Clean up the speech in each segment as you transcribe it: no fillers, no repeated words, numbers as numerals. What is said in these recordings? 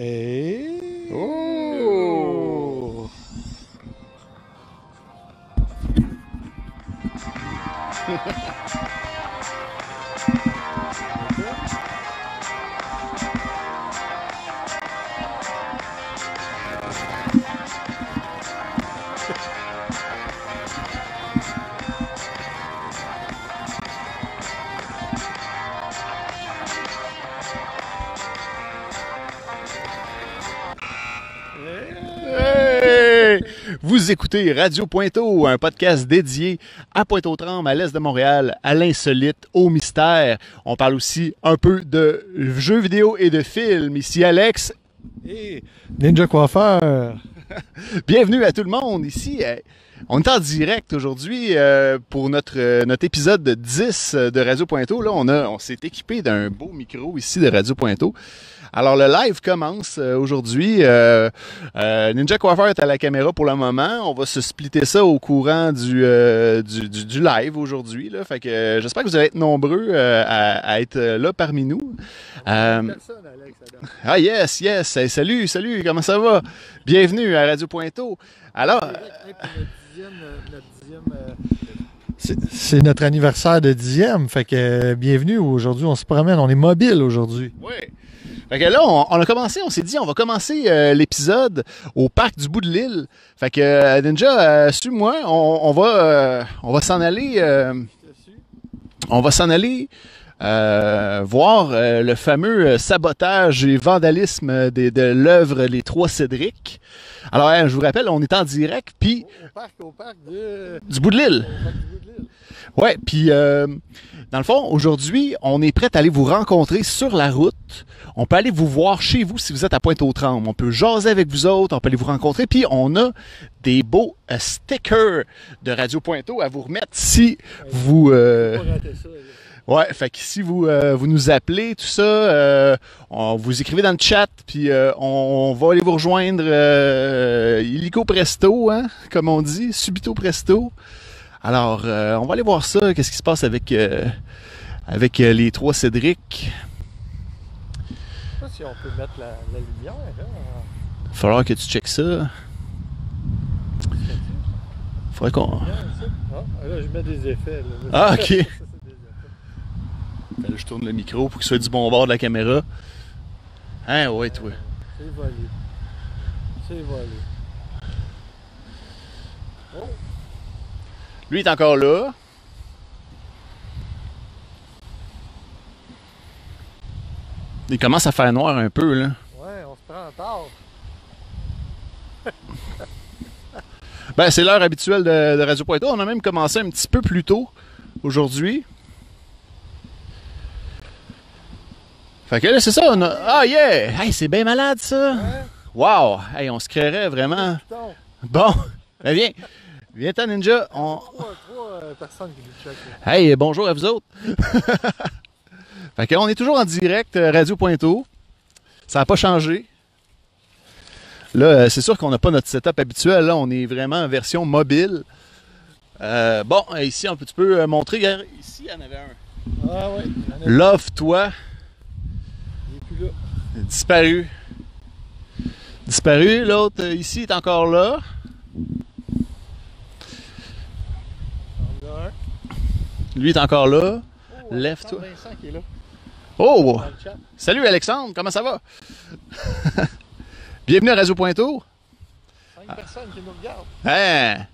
Et... Oh! Hey! Vous écoutez Radio Pointeau, un podcast dédié à Pointe-aux-Trembles, à l'est de Montréal, à l'insolite, au mystère. On parle aussi un peu de jeux vidéo et de films. Ici Alex. Et Ninja Coiffeur. Bienvenue à tout le monde ici. On est en direct aujourd'hui pour notre épisode 10 de Radio Pointeau. Là, on s'est équipé d'un beau micro ici de Radio Pointeau. Alors, le live commence aujourd'hui. Ninja Coiffeur est à la caméra pour le moment. On va se splitter ça au courant du live aujourd'hui. Là. Fait que j'espère que vous allez être nombreux à être là parmi nous. Ah yes. Hey, salut, comment ça va? Bienvenue à Radio Pointeau. Alors... C'est notre anniversaire de 10e. Fait que bienvenue aujourd'hui. On se promène. On est mobile aujourd'hui. Oui. Fait que là, on s'est dit, on va commencer l'épisode au parc du bout de l'île. Fait que Ninja, suis-moi, on va s'en aller. On va s'en aller voir le fameux sabotage et vandalisme de l'œuvre Les Trois Cédric. Alors, je vous rappelle, on est en direct, puis Au parc du bout de l'île. Ouais, puis dans le fond, aujourd'hui, on est prêt à aller vous rencontrer sur la route. On peut aller vous voir chez vous si vous êtes à Pointe-aux-Trembles. On peut jaser avec vous autres, on peut aller vous rencontrer. Puis on a des beaux stickers de Radio Pointeau à vous remettre si vous... Ouais, fait que si vous nous appelez, tout ça, vous écrivez dans le chat, puis on va aller vous rejoindre illico presto, hein, comme on dit, subito presto. Alors, on va aller voir ça, qu'est-ce qui se passe avec les Trois Cédric. Je sais pas si on peut mettre la lumière. Là. Il va falloir que tu checkes ça. Faudrait qu'on... Ah, là, je mets des effets. Là. Ah, ok. Là, je tourne le micro pour qu'il soit du bon bord de la caméra. Hein, ouais, toi. C'est volé. Oh. Lui, il est encore là. Il commence à faire noir un peu, là. Ouais, on se prend en tard. Ben, c'est l'heure habituelle de Radio Pointeau. On a même commencé un petit peu plus tôt aujourd'hui. Fait que là, c'est ça, on a... Ah, yeah! Hey, c'est bien malade, ça! Ouais. Wow! Hey, on se créerait vraiment... Bon, ben viens! Viens-t'en, Ninja! Trois personnes qui nous checkent. Hey, bonjour à vous autres! Fait qu'on est toujours en direct, Radio Pointeau. Ça n'a pas changé. Là, c'est sûr qu'on n'a pas notre setup habituel. Là, on est vraiment en version mobile. Bon, ici, tu peux montrer. Regarde, ici, il y en avait un. Ah ouais. Love-toi. Il est plus là. Disparu. Disparu. L'autre, ici, est encore là. On en a un. Lui est encore là. Oh, Lève-toi. Vincent qui est là. Oh! Dans le chat. Salut Alexandre, comment ça va? Bienvenue à Radio Pointeau. 5 personnes qui nous regardent. Hein?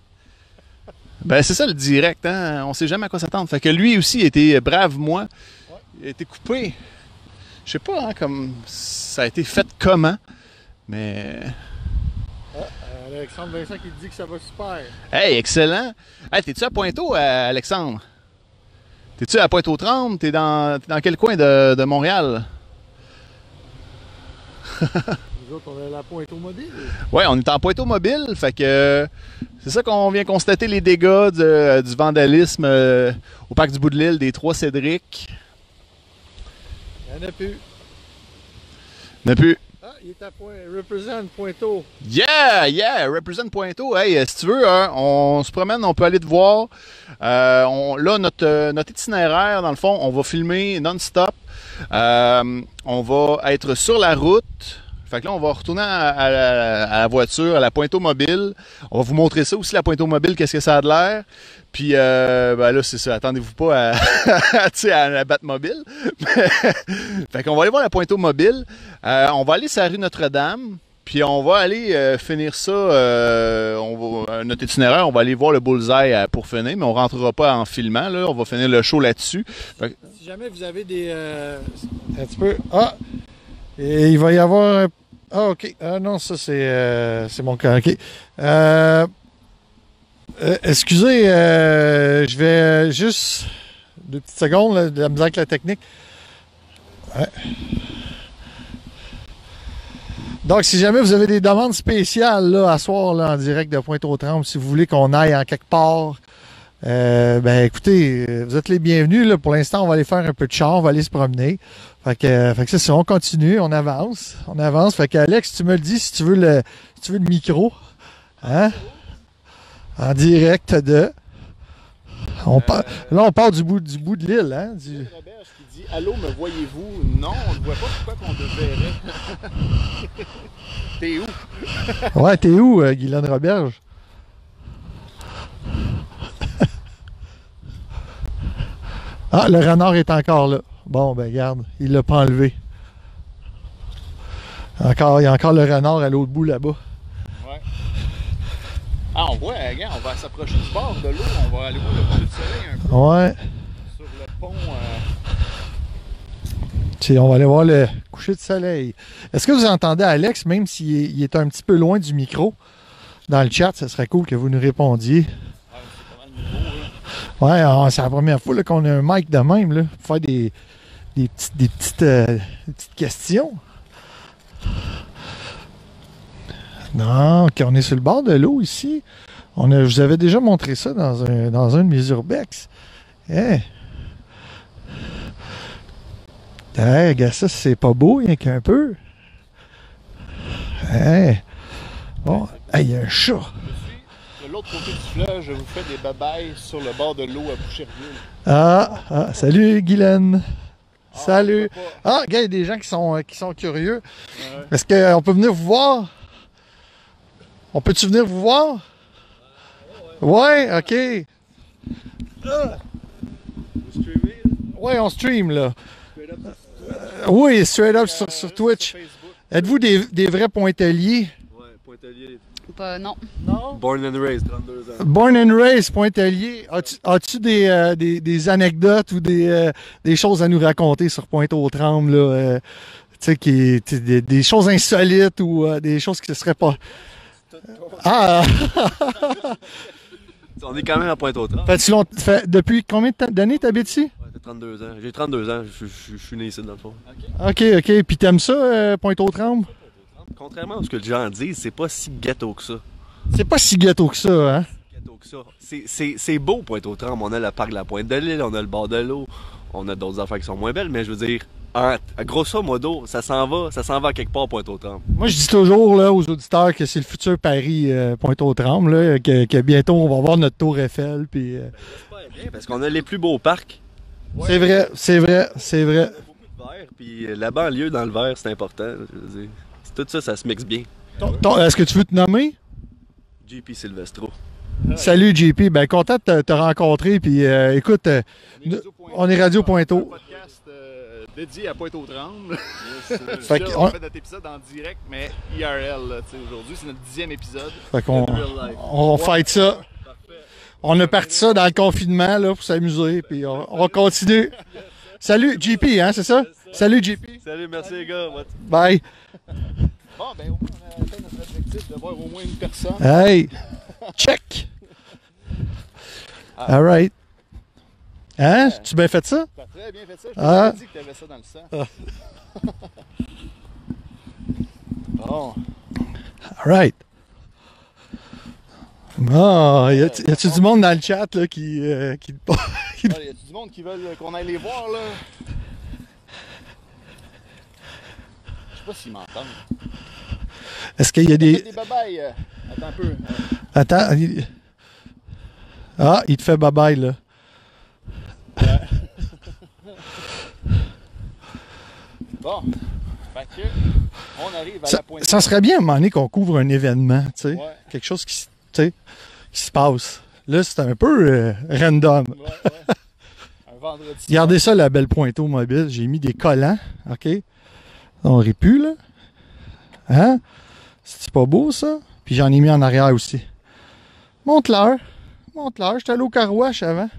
Ben c'est ça le direct, hein? On sait jamais à quoi s'attendre. Fait que lui aussi était brave, moi. Ouais. Il a été coupé. Je sais pas, hein, comme ça a été fait comment, mais... Alexandre Vincent qui dit que ça va super. Hey, excellent! Hey, t'es-tu à Pointeau, Alexandre? T'es-tu à Pointe-aux-Trembles? T'es dans quel coin de Montréal? Nous autres, on est à la Pointeau mobile. Ouais, on est en Pointeau mobile, fait que c'est ça qu'on vient constater les dégâts du vandalisme au parc du bout de l'île des Trois Cédric. Il n'y en a plus. Il n'y en a plus. Ah, il est à Represent Pointeau. Yeah, represent Pointeau. Hey, si tu veux, hein, on se promène, on peut aller te voir. Là, notre itinéraire, dans le fond, on va filmer non-stop. On va être sur la route. Fait que là, on va retourner à la voiture, à la Pointeau-Mobile. On va vous montrer ça aussi, la Pointeau-Mobile, qu'est-ce que ça a de l'air. Puis ben là, c'est ça. Attendez-vous pas à la Batmobile. Fait qu'on va aller voir la Pointeau-Mobile. On va aller sur la rue Notre-Dame. Puis on va aller finir ça, notre itinéraire, on va aller voir le bullseye pour finir, mais on rentrera pas en filmant, là, on va finir le show là-dessus. Si jamais vous avez des... un petit peu... Ah! Et il va y avoir... Ah, OK. Ah non, ça, c'est mon cas. OK. Excusez, je vais juste... 2 petites secondes, là, de la misère avec la technique. Ouais. Donc, si jamais vous avez des demandes spéciales là, à soir là, en direct de Pointe-aux-Trembles, si vous voulez qu'on aille en quelque part, ben écoutez, vous êtes les bienvenus. Là. Pour l'instant, on va aller faire un peu de char, on va aller se promener. Fait que c'est ça, on continue, on avance. Fait que Alex, tu me le dis si tu veux le micro. Hein? En direct de... Là, on part du bout de l'île. Hein? Roberge qui dit « Allô, me voyez-vous? » Non, on ne voit pas pourquoi qu'on te verrait. T'es où? Ouais, t'es où, Guylaine Roberge? Ah, le renard est encore là. Bon, ben regarde, il l'a pas enlevé. Il y a encore le renard à l'autre bout là-bas. Ouais. Ah, on voit, regarde, on va s'approcher du bord de l'eau, on va aller voir le coucher de soleil un peu. Ouais. Sur le pont. On va aller voir le coucher de soleil. Est-ce que vous entendez Alex, même s'il est un petit peu loin du micro? Dans le chat, ce serait cool que vous nous répondiez. Ah, c'est pas mal nouveau, là. Ouais, c'est la première fois qu'on a un mic de même, là, pour faire des petites questions. Non, OK, on est sur le bord de l'eau ici. Je vous avais déjà montré ça dans un de mes urbex. Hey. Hey, regarde ça, c'est pas beau, rien qu'un peu. Hey. Bon, hey, il y a un chat. De l'autre côté du fleuve, je vous fais des babayes sur le bord de l'eau à Boucherville. Ah, salut Guylaine. Salut. Ah, regarde, il y a des gens qui sont curieux. Ouais. Est-ce qu'on peut venir vous voir? On peut-tu venir vous voir? Ouais, OK. Vous streamez, là? Ouais, on stream, là. Oui, straight up sur Twitch. Sur Êtes-vous des vrais pointeliers? Ouais, Pointelier. Non. Non? Born and raised, 32 ans. Born and raised, pointelier. As-tu des anecdotes ou des choses à nous raconter sur Pointe-aux-Trembles, là? Tu sais, des choses insolites ou des choses qui ne seraient pas... Ah! On est quand même à Pointe-aux-Trembles. Depuis combien d'années t'habites ici? Ouais, j'ai 32 ans. J'ai 32 ans, je suis né ici dans le fond. OK. Puis t'aimes ça, Pointe-aux-Trembles? Contrairement à ce que les gens disent, c'est pas si ghetto que ça. C'est pas si ghetto que ça, hein? Ghetto que ça. C'est beau Pointe-aux-Trembles. On a le parc de la Pointe de l'Île, on a le bord de l'eau, on a d'autres affaires qui sont moins belles, mais je veux dire, grosso modo, ça s'en va quelque part Pointe-aux-Trembles. Moi, je dis toujours là, aux auditeurs que c'est le futur Paris Pointe-aux-Trembles, là, que bientôt on va voir notre tour Eiffel. Puis, J'espère bien, parce qu'on a les plus beaux parcs. Ouais. C'est vrai. On a beaucoup de verre, puis la banlieue dans le vert, c'est important. Je veux dire, tout ça, ça se mixe bien. Est-ce que tu veux te nommer? JP Silvestro. Salut JP, ben content de te rencontrer. Puis écoute, on est Radio Pointeau. Un podcast dédié à Pointe-aux-Trembles. Fait là, on fait notre épisode en direct, mais IRL. Aujourd'hui, c'est notre 10e épisode. Fait qu'on on fête ça. On a parti ça dans le confinement là, pour s'amuser. Puis on continue. Salut JP, hein, c'est ça? Salut JP. Salut, merci les gars. Bye. Bon, ben au moins, on a atteint notre objectif de voir au moins une personne. Hey! Check! All right. Hein? Tu bien fait ça? Tu as très bien fait ça. Je t'ai dit que tu avais ça dans le sang. Bon. All right. Ah, y a-tu du monde dans le chat là, qui... Y a-tu du monde qui veulent qu'on aille les voir, là? Je sais pas s'ils m'entendent. Est-ce qu'il y a des... des babayes. Attends un peu. Attends. Ah, il te fait bye-bye, là. Ouais. Bon. Fait que... On arrive à la pointe. Ça serait bien à un moment donné qu'on couvre un événement, tu sais. Ouais. Quelque chose qui se passe. Là, c'est un peu random. Ouais. Un vendredi. Regardez ça, la belle pointe mobile. J'ai mis des collants, OK? On aurait pu, là. Hein? C'est pas beau, ça? Puis j'en ai mis en arrière aussi. Monte-leur. Monte-leur. J'étais allé au carouage avant.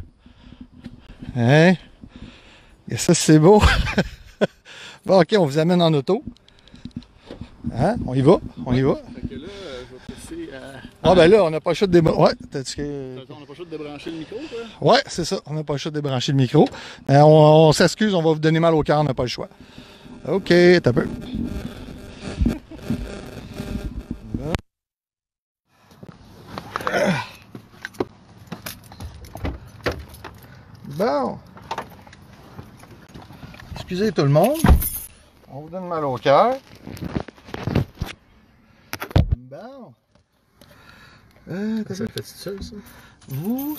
Hein? Et ça, c'est beau. Bon, OK, on vous amène en auto. Hein? On y va? On y va? Fait que là, je vais passer à... Ah, ben là, on n'a pas le choix de débrancher. Ouais, t'as-tu que... On n'a pas le choix de débrancher le micro, quoi? Ouais, c'est ça. On n'a pas le choix de débrancher le micro. On s'excuse, on va vous donner mal au cœur, on n'a pas le choix. OK, t'as peu. Bon. Excusez tout le monde. On vous donne mal au cœur. Bon. Ça fait seul, ça? Vous.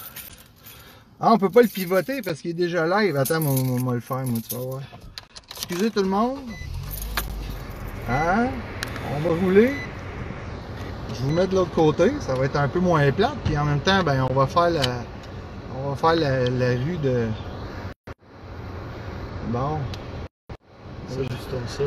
Ah, on peut pas le pivoter parce qu'il est déjà live. Attends, on va le faire, moi, tu vas voir. Excusez tout le monde. Hein? On va rouler. Je vous mets de l'autre côté. Ça va être un peu moins plate. Puis en même temps, ben, on va faire la rue de... Bon. Ça, juste comme ça.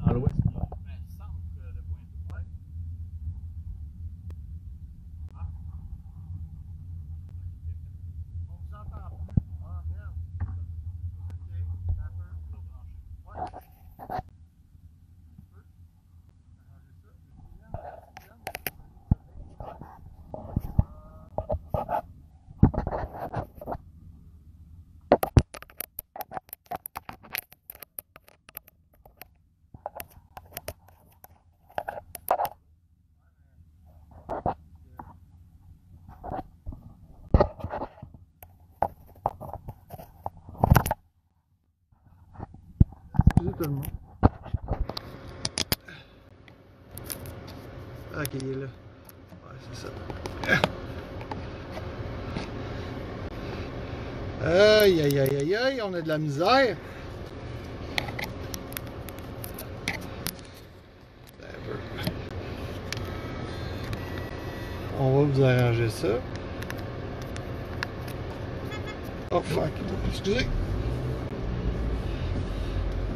Dans l'ouest, centre de Pointe-aux-Trembles. On vous entend plus. Ah, merde. OK, un peu. Ouais. Excusez tout le monde. Ok, il est là. Ouais, c'est ça. Aïe, aïe, aïe, aïe, aïe, on a de la misère. On va vous arranger ça. Oh fuck, excusez.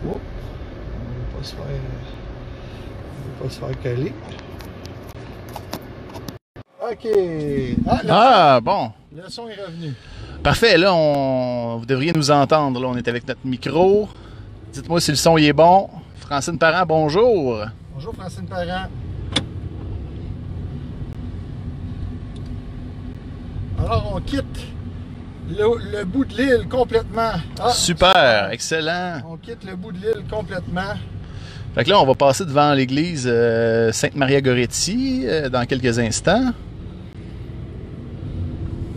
Oh. On va pas se faire caler. Ok. Ah, bon. Le son est revenu. Parfait, là, vous devriez nous entendre. Là, on est avec notre micro. Dites-moi si le son il est bon. Francine Parent, bonjour. Bonjour Francine Parent. Alors on quitte le bout de l'île complètement. Ah, Super, excellent. on quitte le bout de l'île complètement. Fait que là, on va passer devant l'église Sainte-Maria-Goretti dans quelques instants.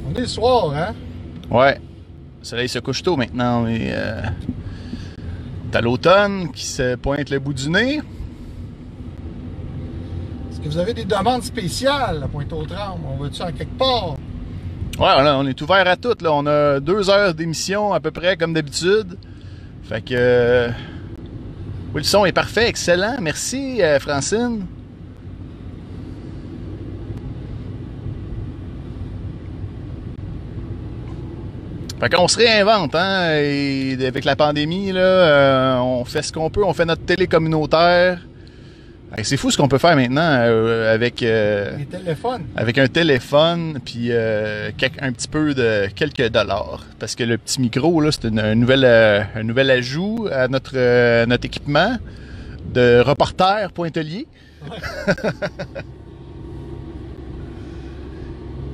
On est le soir, hein? Ouais. Le soleil se couche tôt maintenant. On est à l'automne qui se pointe le bout du nez. Est-ce que vous avez des demandes spéciales à Pointe-aux-Trembles? On va-tu en quelque part? Ouais, là, on est ouvert à tout. Là. On a 2 heures d'émission à peu près comme d'habitude. Fait que... oui, le son est parfait, excellent. Merci, Francine. Fait qu'on se réinvente, hein, et avec la pandémie, là, on fait ce qu'on peut, on fait notre télé communautaire. Et c'est fou ce qu'on peut faire maintenant avec Les téléphones. avec un téléphone puis un petit peu de quelques dollars. Parce que le petit micro, là, c'est un nouvel ajout à notre équipement de reporter pointelier.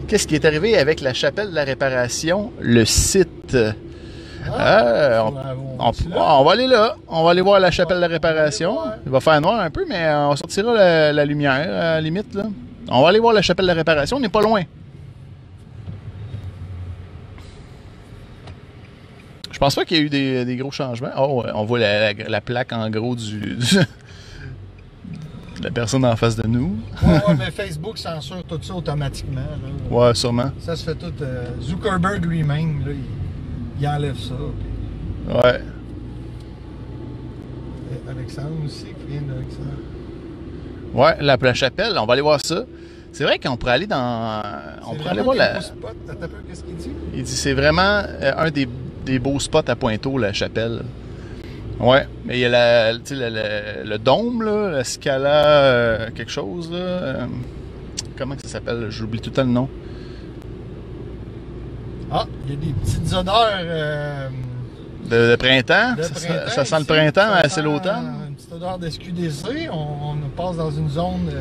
Qu'est-ce qui est arrivé avec la chapelle de la réparation, le site? On va aller là. On va aller voir la chapelle de la réparation. Il va faire noir un peu, mais on sortira la lumière, à la limite. Là. On va aller voir la chapelle de la réparation. On n'est pas loin. Je pense pas qu'il y ait eu des gros changements. Oh, on voit la plaque en gros de la personne en face de nous. Ouais, mais Facebook censure tout ça automatiquement. Là. Ouais, sûrement. Ça se fait tout. Zuckerberg lui-même, là, il enlève ça. Puis... Ouais. Et Alexandre aussi, qui vient d'Alexandre. Ouais, la chapelle, on va aller voir ça. C'est vrai qu'on pourrait aller dans... On pourrait aller voir la... Qu'est-ce qu'il dit? Il dit c'est vraiment un des beaux spots à Pointeau, la chapelle. Ouais, mais il y a le dôme, là, la Scala quelque chose, là. Comment ça s'appelle? J'oublie tout le temps le nom. Ah, il y a des petites odeurs... De printemps? de Ça sent le printemps, mais c'est l'automne. Une petite odeur de SQDC. On passe dans une zone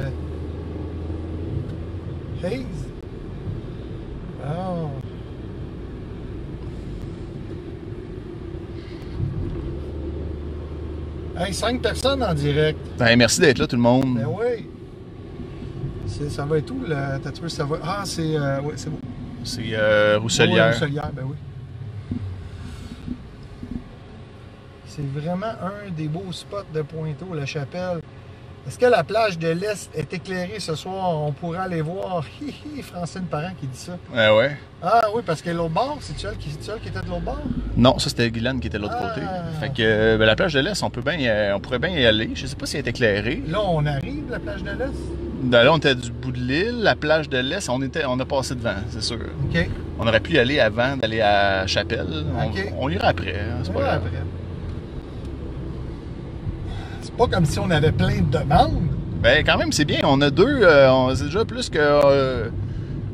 haze. Oh. Hey, 5 personnes en direct. Ben, merci d'être là, tout le monde. Ben oui. Ça va être où, là? Ça va... Ah, c'est... oui, c'est bon. C'est Rousselière. Oui, Rousselière, ben oui. C'est vraiment un des beaux spots de Pointeau, la chapelle. Est-ce que la plage de l'Est est éclairée ce soir? On pourra aller voir. Hi, Francine Parent qui dit ça. Ouais. Ah oui, parce que l'autre bord, c'est-tu elle qui était de l'autre bord? Non, ça c'était Guylaine qui était de l'autre côté. Fait que la plage de l'Est, on pourrait bien y aller. Je sais pas si elle est éclairée. Là, on arrive, la plage de l'Est? Là, on était du bout de l'île. La plage de l'Est, on a passé devant, c'est sûr. OK. On aurait pu y aller avant d'aller à Chapelle. OK. On ira après, hein, c'est pas grave. Après. C'est pas comme si on avait plein de demandes. Ben, quand même, c'est bien. On a deux. C'est déjà plus que.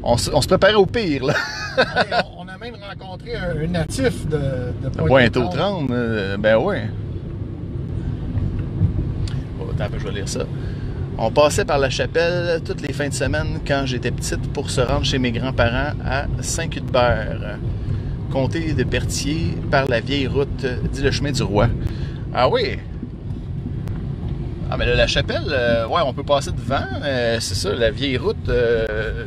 On se préparait au pire, là. Hey, on a même rencontré un natif de Pointe-aux-Trembles. Ben, oui. Oh, attends, je vais lire ça. On passait par la chapelle toutes les fins de semaine quand j'étais petite pour se rendre chez mes grands-parents à Saint-Cuthbert. Comté de Berthier par la vieille route, dit le chemin du roi. Ah oui! Ah, mais là, la chapelle, ouais, on peut passer devant. C'est ça, la vieille route, le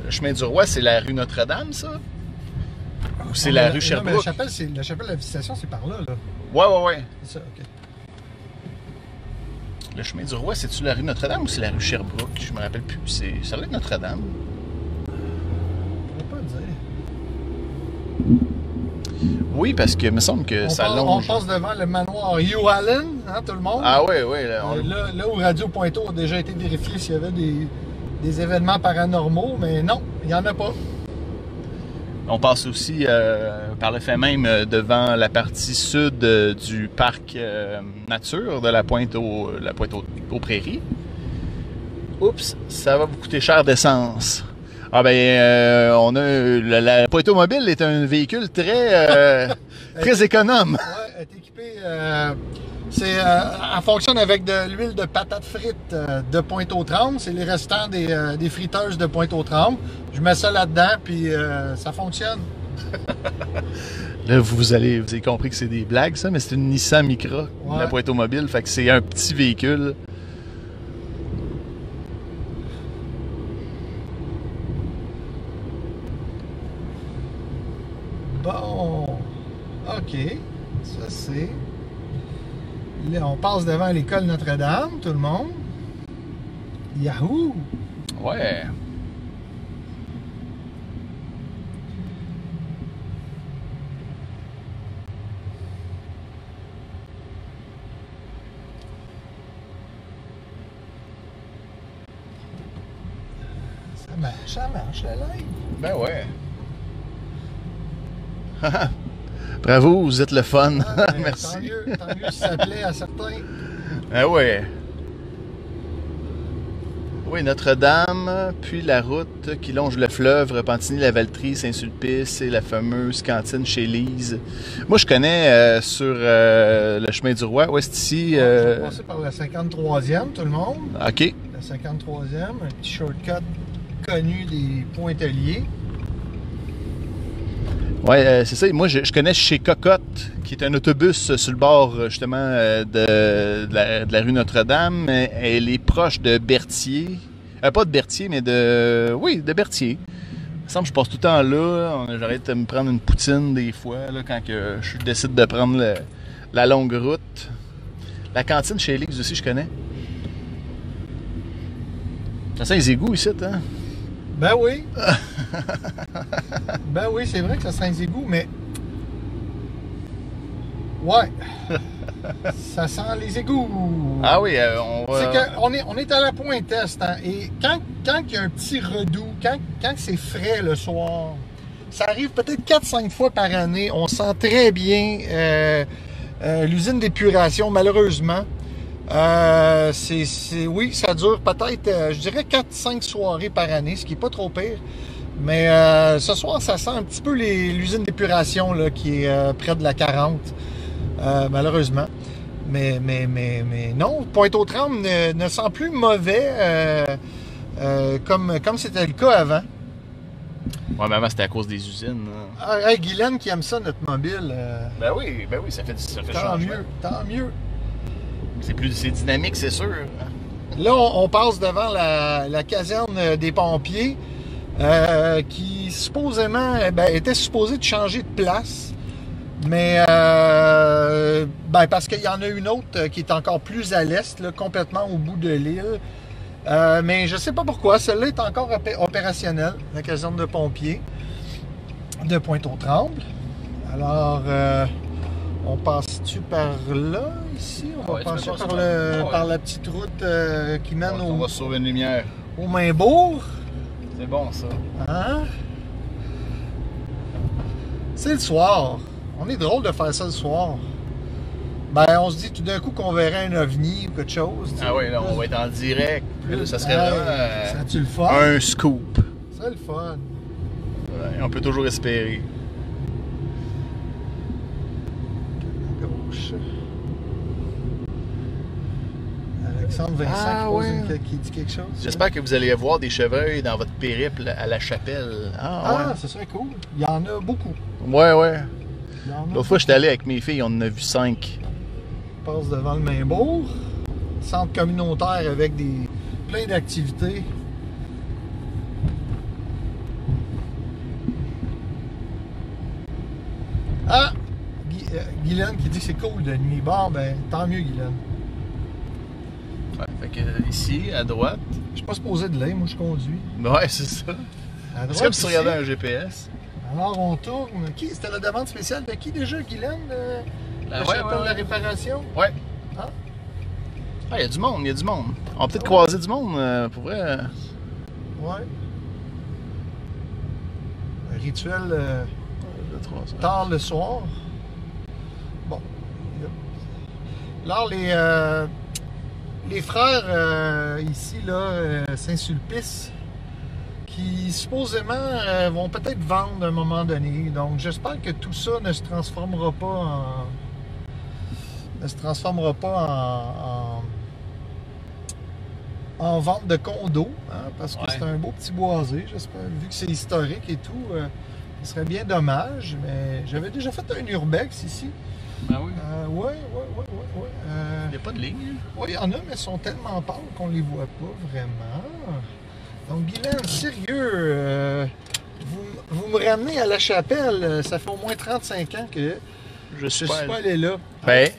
chemin du roi, c'est la rue Notre-Dame, ça? Ou c'est la rue Sherbrooke? Non, mais la chapelle de la Visitation, c'est par là, là. Ouais. C'est ça, OK. Le chemin du roi, c'est-tu la rue Notre-Dame ou c'est la rue Sherbrooke? Je me rappelle plus. Ça doit être Notre-Dame. Je ne peux pas dire. Oui, parce que il me semble que ça longe. On passe devant le manoir Hugh Allen, hein, tout le monde. Ah oui. Là où Radio Pointeau a déjà été vérifié s'il y avait des événements paranormaux, mais non, il n'y en a pas. On passe aussi par le fait même devant la partie sud du parc nature de la Pointe aux Prairies. Oups, ça va vous coûter cher d'essence. Ah ben, on a la Pointe Mobile est un véhicule très très économe. Ouais, elle est équipée. Elle fonctionne avec de l'huile de patate frite de Pointe-aux-Trembles. C'est les restants des friteuses de Pointe-aux-Trembles. Je mets ça là-dedans, puis ça fonctionne. Là, vous avez compris que c'est des blagues, ça, mais c'est une Nissan Micra, la Pointe Mobile. Fait que c'est un petit véhicule. Bon, OK. Ça, c'est... Là, on passe devant l'école Notre-Dame, tout le monde. Yahoo! Ouais. Ça marche, la live. Ben ouais. Bravo, vous êtes le fun. Merci. Tant mieux si ça plaît à certains. Ah ouais. Oui, Notre-Dame, puis la route qui longe le fleuve, Repentigny-la-Valtrie, Saint-Sulpice et la fameuse cantine chez Lise. Moi, je connais sur le chemin du Roi. Ouais, c'est ici. On va passer par la 53e, tout le monde. OK. La 53e, un petit shortcut connu des Pointeliers. Ouais, c'est ça. Moi, je connais chez Cocotte, qui est un autobus sur le bord, justement, de la rue Notre-Dame. Elle est proche de Berthier. Pas de Berthier, mais de... Oui, de Berthier. Il me semble que je passe tout le temps là. J'arrête de me prendre une poutine des fois, là, quand que je décide de prendre la longue route. La cantine chez Lise aussi, je connais. Ça sent les égouts ici, hein? Ben oui. Ben oui, c'est vrai que ça sent les égouts, mais... Ouais. Ça sent les égouts. Ah oui, on va... C'est qu'on est à la Pointe-Est, hein, et quand il y a un petit redout, quand c'est frais le soir, ça arrive peut-être 4-5 fois par année, on sent très bien l'usine d'épuration, malheureusement. Oui, ça dure peut-être, je dirais 4-5 soirées par année, ce qui n'est pas trop pire. Mais ce soir, ça sent un petit peu l'usine d'épuration là, qui est près de la 40, malheureusement. Mais non, Pointe-aux-Trembles ne sent plus mauvais comme c'était le cas avant. Ouais, mais avant, c'était à cause des usines. Hey, Guylaine qui aime ça, notre mobile. Ben oui, ça fait changement. Tant mieux. C'est dynamique, c'est sûr. Là, on passe devant la caserne des pompiers qui supposément était supposée de changer de place. Mais parce qu'il y en a une autre qui est encore plus à l'est, là, complètement au bout de l'île. Mais je ne sais pas pourquoi. Celle-là est encore opérationnelle, la caserne de pompiers de Pointe-aux-Trembles. Alors, on passe-tu par là, ici? On va passer par la petite route qui mène on va sauver une lumière. Au Mainbourg. C'est bon, ça. Hein? C'est le soir. On est drôle de faire ça le soir. Ben, on se dit tout d'un coup qu'on verrait un ovni ou quelque chose. Ah oui, là, on va être en direct. Là, ça serait vraiment ça-tu le fun? Un scoop. C'est le fun. Ouais, on peut toujours espérer. Gauche. Alexandre Vincent qui dit quelque chose. J'espère que vous allez avoir des chevreuils dans votre périple à la chapelle. Ah, ouais. Ce serait cool. Il y en a beaucoup. Ouais. L'autre fois, j'étais allé avec mes filles, on en a vu 5. On passe devant le Mainbourg. Centre communautaire avec plein d'activités. Ah! Guylaine qui dit que c'est cool de nuit. Bon, ben, tant mieux, Guylaine. Ouais, fait que ici, à droite. Je suis pas supposé de l'aimer, moi je conduis. Ouais, c'est ça. C'est comme si tu regardais un GPS. Alors on tourne. C'était la demande spéciale de qui déjà, Guylaine? La chapelle de la réparation? Ouais. Ah, il y a du monde, On va peut-être croiser du monde, pour vrai. Ouais. Un rituel tard le soir. Bon. Alors les frères ici, là, Saint-Sulpice, qui supposément vont peut-être vendre à un moment donné. Donc j'espère que tout ça ne se transformera pas en vente de condos, hein, parce que c'est un beau petit boisé, j'espère, vu que c'est historique et tout, ce serait bien dommage, mais j'avais déjà fait un urbex ici. Ah oui? Ouais. Il n'y a pas de ligne? Oui, il y en a, mais ils sont tellement pâles qu'on les voit pas vraiment. Donc, Guylaine, sérieux, vous me ramenez à la chapelle, ça fait au moins 35 ans que je suis pas allé là. Ben,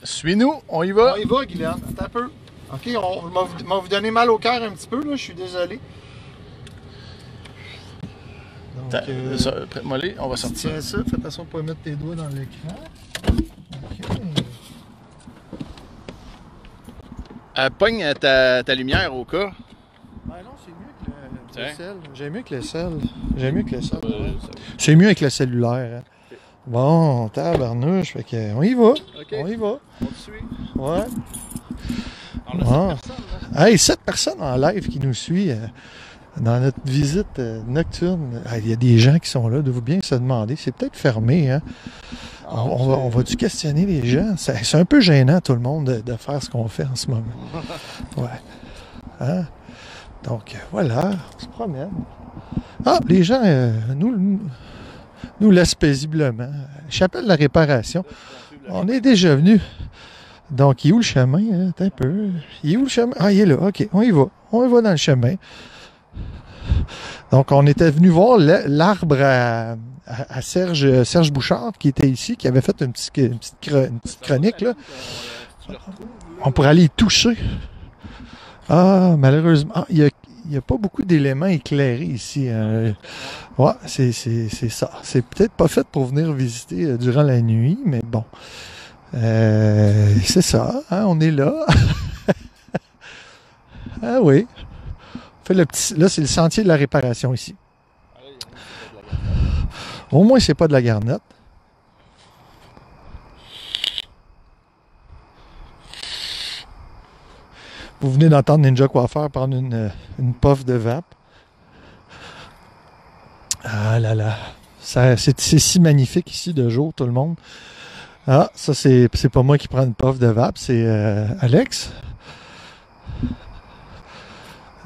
suis-nous, on y va. On y va, Guylaine, attends un peu. OK, on m'a vous donné mal au cœur un petit peu, là, je suis désolé. Donc, prête-moi les, on va sortir. Tiens ça, fais attention de ne pas mettre tes doigts dans l'écran. OK. Pogne ta lumière au cas. Ben non, c'est mieux que le sel. J'aime mieux que le sel. C'est mieux avec le cellulaire. Hein. Bon, tabarnouche, fait que on y va. OK. On y va. On te suit. Ouais. On a Ah. 7 personnes, là. Hey, 7 personnes en live qui nous suivent dans notre visite nocturne. Il y a des gens qui sont là, de vous bien se demander. C'est peut-être fermé, hein? On va-tu questionner les gens? C'est un peu gênant, tout le monde, de faire ce qu'on fait en ce moment. Ouais. Hein? Donc, voilà, on se promène. Ah, les gens nous laissent paisiblement. Chapelle de la Réparation. On est déjà venu. Donc, il est où le chemin? Hein? Attends un peu. Il est où le chemin? Ah, il est là. OK, on y va. On y va dans le chemin. Donc, on était venu voir l'arbre à Serge Bouchard, qui était ici, qui avait fait une petite chronique, là. On pourrait aller y toucher. Ah, malheureusement, il n'y a pas beaucoup d'éléments éclairés ici. Ouais, c'est ça. C'est peut-être pas fait pour venir visiter durant la nuit, mais bon. C'est ça, hein, on est là. Ah oui. On fait là, c'est le sentier de la réparation ici. Au moins, c'est pas de la garnotte. Vous venez d'entendre Ninja Coiffeur prendre une puff de vape. Ah là là. C'est si magnifique ici de jour, tout le monde. Ah, ça, c'est pas moi qui prends une puff de vape, c'est Alex.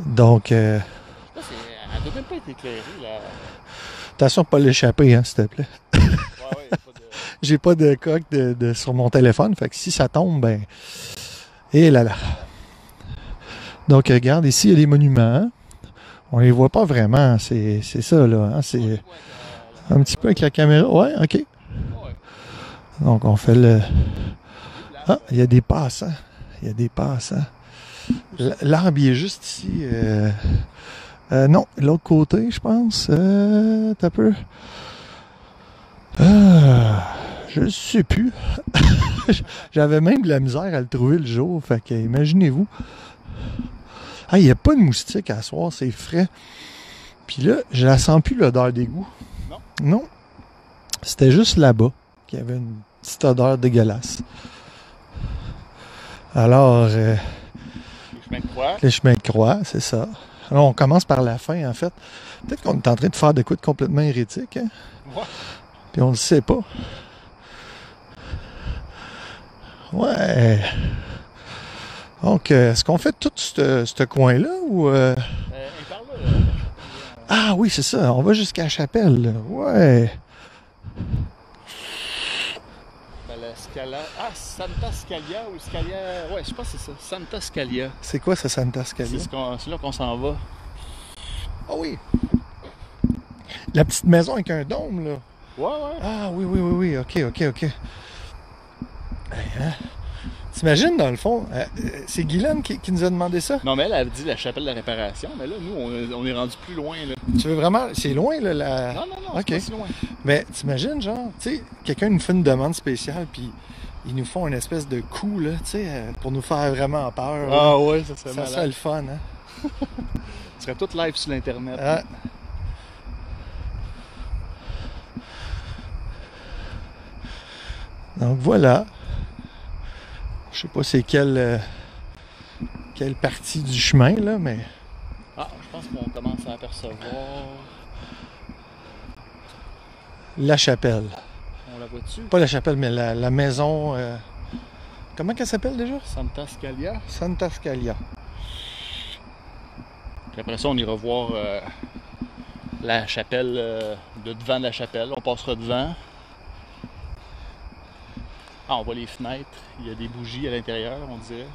Donc, Elle doit même pas être éclairée, là. attention de pas l'échapper, hein, s'il te plaît. Ouais, y a pas de... J'ai pas de coque sur mon téléphone, fait que si ça tombe, ben... Et là là. Donc, regarde, ici, il y a des monuments. Hein? On les voit pas vraiment, c'est ça, là. Hein? C'est un petit peu avec la caméra. Ouais, OK. Donc, on fait le... Ah, il y a des passants. Il y a des passants. L'arbre, il est juste ici. Non, l'autre côté, je pense. T'as peu. Je ne sais plus. J'avais même de la misère à le trouver le jour. Fait que, imaginez-vous. Ah, il n'y a pas de moustique à soir, c'est frais. Puis là, je la sens plus l'odeur d'égout. Non? Non. C'était juste là-bas qu'il y avait une petite odeur dégueulasse. Alors, Les chemins de croix. les chemins de croix, c'est ça. Alors, on commence par la fin, en fait. Peut-être qu'on est en train de faire des coups complètement hérétiques, hein? Ouais. Puis on le sait pas. Ouais. Donc, est-ce qu'on fait tout ce coin-là ou... Par là, Ah oui, c'est ça. On va jusqu'à la chapelle, là. Ouais. ben, la Scala... Ah, Santa Scalia ou Scalia... Ouais, je pense que c'est ça. Santa Scalia. C'est quoi ce Santa Scalia? C'est là qu'on s'en va. Ah oui. La petite maison avec un dôme, là. Ouais. Ah oui. OK. Hey, hein? T'imagines, dans le fond, c'est Guylaine qui nous a demandé ça? Non, mais elle a dit la chapelle de la réparation, mais là, nous, on est rendu plus loin, là. Tu veux vraiment... C'est loin, là, la... Non, OK. c'est pas si loin. Mais t'imagines, genre, tu sais, quelqu'un nous fait une demande spéciale, puis ils nous font une espèce de coup, là, tu sais, pour nous faire vraiment peur. Là. Ah ouais, ça serait Ça malade. serait le fun, hein? Ça serait tout live sur l'Internet. Ah. Donc voilà. Je sais pas c'est quelle partie du chemin, là, mais... Ah, je pense qu'on commence à apercevoir... La chapelle. On la voit dessus? Pas la chapelle, mais la maison... Comment qu'elle s'appelle déjà? Santa Scalia. Santa Scalia. Puis après ça, on ira voir la chapelle, de devant la chapelle. On passera devant. Ah, on voit les fenêtres. Il y a des bougies à l'intérieur, on dirait.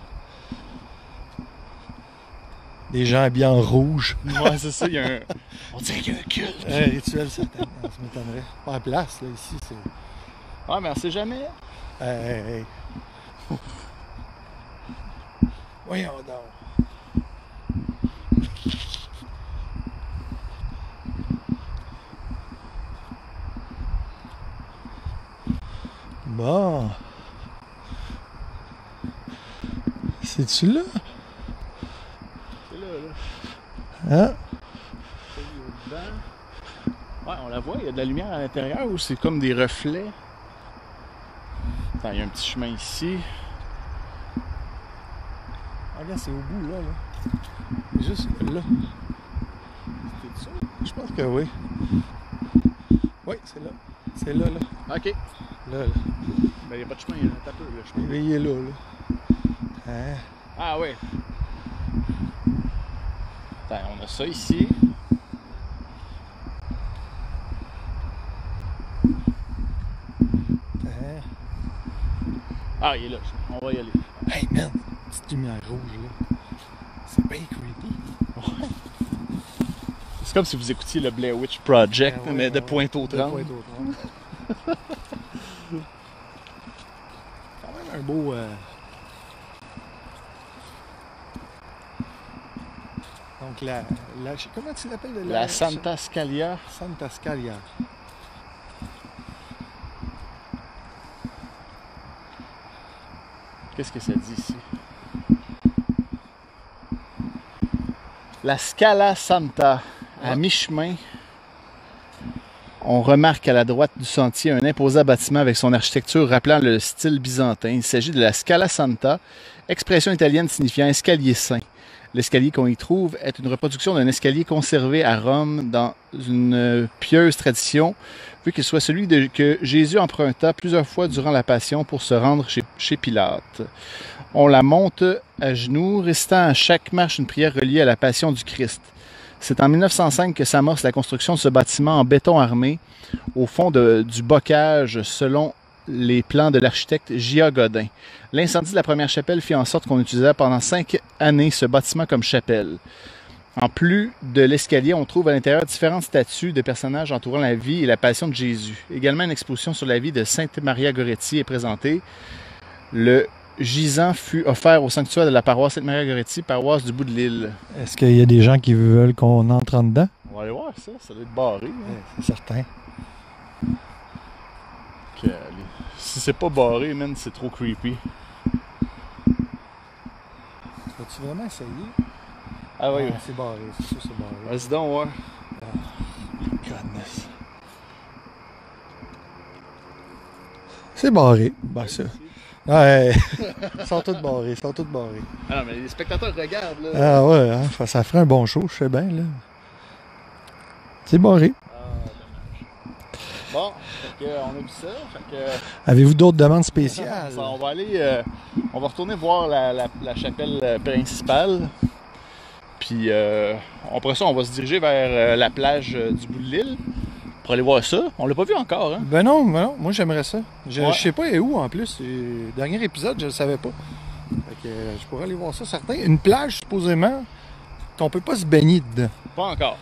Des gens habillés en rouge. Ouais, c'est ça. Il y a un... On dirait qu'il y a un culte. Un rituel certain. Ça m'étonnerait. Pas à place, là, ici, c'est... Ouais, mais on sait jamais. Hey. Voyons donc. Bon. C'est-tu là? C'est là. Hein? Ouais, on la voit, il y a de la lumière à l'intérieur ou c'est comme des reflets. Attends, il y a un petit chemin ici. Ah, regarde, c'est au bout, là. Juste là. C'est ça? Je pense que oui. Oui, c'est là. C'est là, là. OK. Là, là. Ben, il n'y a pas de chemin, il y a un tapeur, le chemin. Il est là, là. Hein? Ah oui. Attends, on a ça ici. Hein? Ah, il est là. On va y aller. Hey, man! Petite lumière rouge, là. C'est bien creepy. Ouais. C'est comme si vous écoutiez le Blair Witch Project, Ah ouais, mais de ouais. Pointe-aux-Trembles. De Pointe-aux-Trembles. Quand même un beau... Donc, comment tu l'appelles? La Santa Scalia. Santa Scalia. Qu'est-ce que ça dit ici? La Scala Santa, à mi-chemin. On remarque à la droite du sentier un imposant bâtiment avec son architecture rappelant le style byzantin. Il s'agit de la Scala Santa, expression italienne signifiant escalier saint. L'escalier qu'on y trouve est une reproduction d'un escalier conservé à Rome dans une pieuse tradition, vu qu'il soit celui que Jésus emprunta plusieurs fois durant la Passion pour se rendre chez Pilate. On la monte à genoux, récitant à chaque marche une prière reliée à la Passion du Christ. C'est en 1905 que s'amorce la construction de ce bâtiment en béton armé au fond du bocage selon les plans de l'architecte J.A. Godin. L'incendie de la première chapelle fit en sorte qu'on utilisait pendant 5 années ce bâtiment comme chapelle. En plus de l'escalier, on trouve à l'intérieur différentes statues de personnages entourant la vie et la passion de Jésus. Également, une exposition sur la vie de Sainte Maria Goretti est présentée. Le gisant fut offert au sanctuaire de la paroisse Sainte-Maria Goretti, paroisse du bout de l'île. Est-ce qu'il y a des gens qui veulent qu'on entre en dedans? On va aller voir ça, ça doit être barré. Hein. C'est certain. Si c'est pas barré, man, c'est trop creepy. Vas-tu vraiment essayer? Ah oui, c'est barré, c'est sûr c'est barré. vas-y donc, ouais. Goodness. C'est barré. Ben ça. Ouais. Ils sont tous barrés, ils sont tous barrés. Ah non, mais les spectateurs regardent, là. Ah ouais, hein, ça ferait un bon show, je sais bien, là. C'est barré. Bon, fait que, on a vu ça. Fait que, Avez-vous d'autres demandes spéciales? on va aller, on va retourner voir la chapelle principale. Puis après ça, on va se diriger vers la plage du bout de l'île pour aller voir ça. On l'a pas vu encore, hein? Ben non, moi j'aimerais ça. Je Ouais. sais pas et où en plus. Dernier épisode, je le savais pas. Fait que je pourrais aller voir ça, certain. Une plage, supposément, qu'on peut pas se baigner dedans. Pas encore.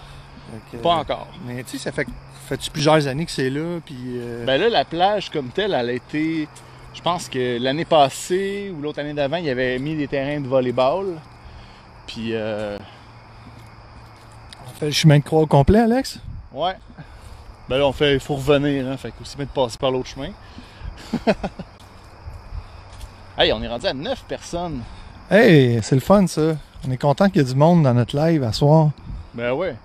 Fait que, Pas encore. Mais tu sais, ça fait-tu plusieurs années que c'est là, puis... Ben là, la plage comme telle, elle a été... Je pense que l'année passée ou l'autre année d'avant, il y avait mis des terrains de volleyball. Puis, On fait le chemin de croix au complet, Alex? ouais. Ben là, il faut revenir, hein. Fait qu'aussi bien de passer par l'autre chemin. Hey, on est rendu à 9 personnes. Hey, c'est le fun, ça. On est content qu'il y ait du monde dans notre live à soir. Ben ouais.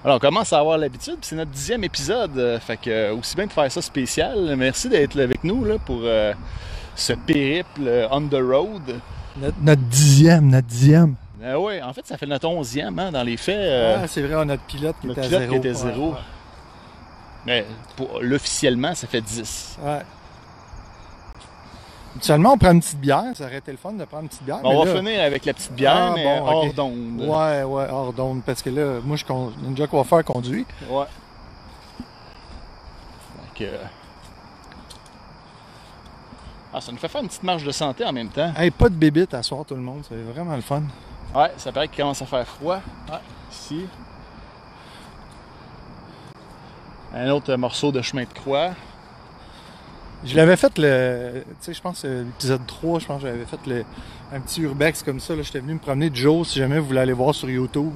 Alors, on commence à avoir l'habitude, puis c'est notre 10e épisode. Fait que, aussi bien de faire ça spécial. Merci d'être là avec nous là, pour ce périple on the road. Notre dixième. Ben ouais, en fait, ça fait notre 11e, hein, dans les faits. Ah, c'est vrai, on a notre pilote qui Notre était à pilote zéro. qui était zéro. Ouais. Mais officiellement, ça fait 10. Ouais. Habituellement, on prend une petite bière. Ça aurait été le fun de prendre une petite bière. On mais va là- finir avec la petite bière, Ah, mais bon, ok. hors d'onde. Ouais, hors d'onde. Parce que là, moi, Ninja Coiffeur conduit. Ouais. Fait que... Ah, ça nous fait faire une petite marche de santé en même temps. Hey, pas de bébite à soir, tout le monde. C'est vraiment le fun. Ouais, ça paraît qu'il commence à faire froid. Ouais, ici. Un autre morceau de chemin de croix. Je l'avais fait tu sais, je pense l'épisode 3, je pense que j'avais fait un petit urbex comme ça. Là, j'étais venu me promener de jour. Si jamais vous voulez aller voir sur YouTube,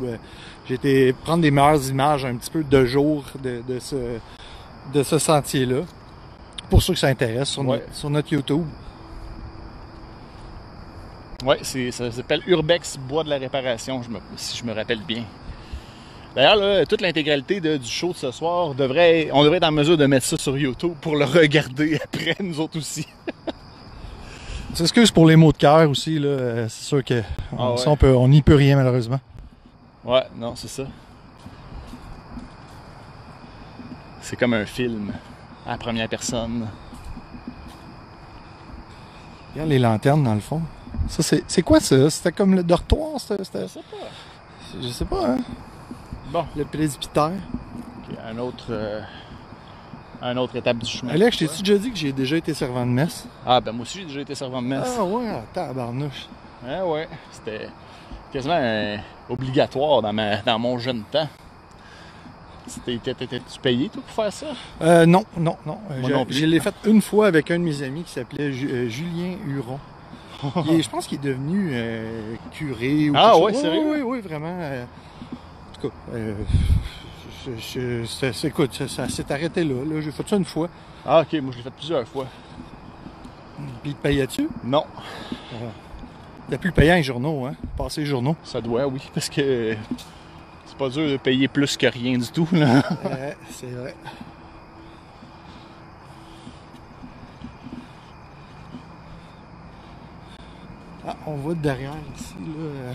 j'ai été prendre des meilleures images un petit peu de jour de ce sentier-là. Pour ceux qui s'intéressent sur notre YouTube. Ouais, ça s'appelle Urbex Bois de la Réparation, si je me rappelle bien. D'ailleurs, là, toute l'intégralité du show de ce soir, on devrait être en mesure de mettre ça sur YouTube pour le regarder après, nous autres aussi. On s'excuse pour les mots de cœur aussi, là. C'est sûr que ça, on n'y peut rien, malheureusement. Ouais, non, c'est ça. C'est comme un film à la première personne. Regarde les lanternes, dans le fond. Ça, c'est quoi ça? C'était comme le dortoir? Je sais pas. Je sais pas, hein? Bon. Le presbytère. Okay, un autre étape du chemin. Alex, je t'ai-tu déjà dit que j'ai déjà été servant de messe? Ah, ben moi aussi, j'ai déjà été servant de messe. Ah ouais, tabarnouche. Ah ouais, c'était quasiment obligatoire dans mon jeune temps. T'étais-tu payé, toi, pour faire ça? Non. Je l'ai fait une fois avec un de mes amis qui s'appelait Julien Huron. Je pense qu'il est devenu curé ou quelque chose. Ouais, sérieux? Oui, vraiment. En tout cas, écoute, ça s'est arrêté là. J'ai fait ça une fois. Ah, ok, moi je l'ai fait plusieurs fois. Puis il te payait-tu? Non. T'as pu le payer en journaux, hein? Passer les journaux. Ça doit, oui, parce que c'est pas dur de payer plus que rien du tout, là. C'est vrai. Ah, on voit derrière ici, là.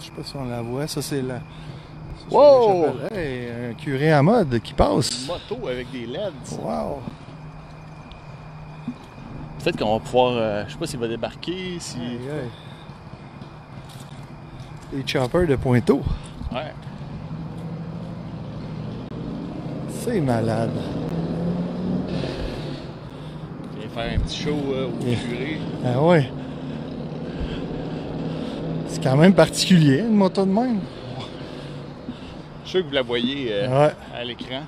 Je sais pas si on la voit. Ça, c'est la. Wow! Hey, un curé à mode qui passe. Une moto avec des LED. Wow! Peut-être qu'on va pouvoir. Je sais pas s'il va débarquer. Si... Hey. Les choppers de Pointeau. Ouais. C'est malade. Je vais faire un petit show au curé. Ah ouais. C'est quand même particulier, une moto de même. Je suis sûr que vous la voyez à l'écran.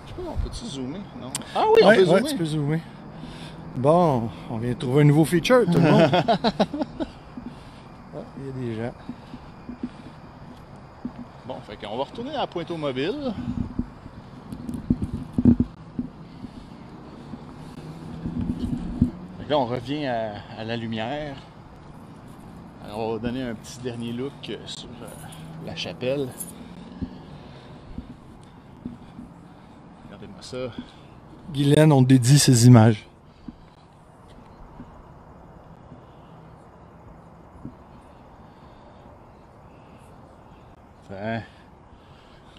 Je sais pas, on peut-tu zoomer? Non. Ah oui, on peut zoomer. Ouais, tu peux zoomer. Bon, on vient de trouver un nouveau feature, tout le monde. Il y a des gens. Bon, fait qu'on va retourner à la Pointe aux Mobiles. Fait que là, on revient à la lumière. Alors, on va donner un petit dernier look sur la chapelle. Regardez-moi ça. Guylaine, on dédie ces images.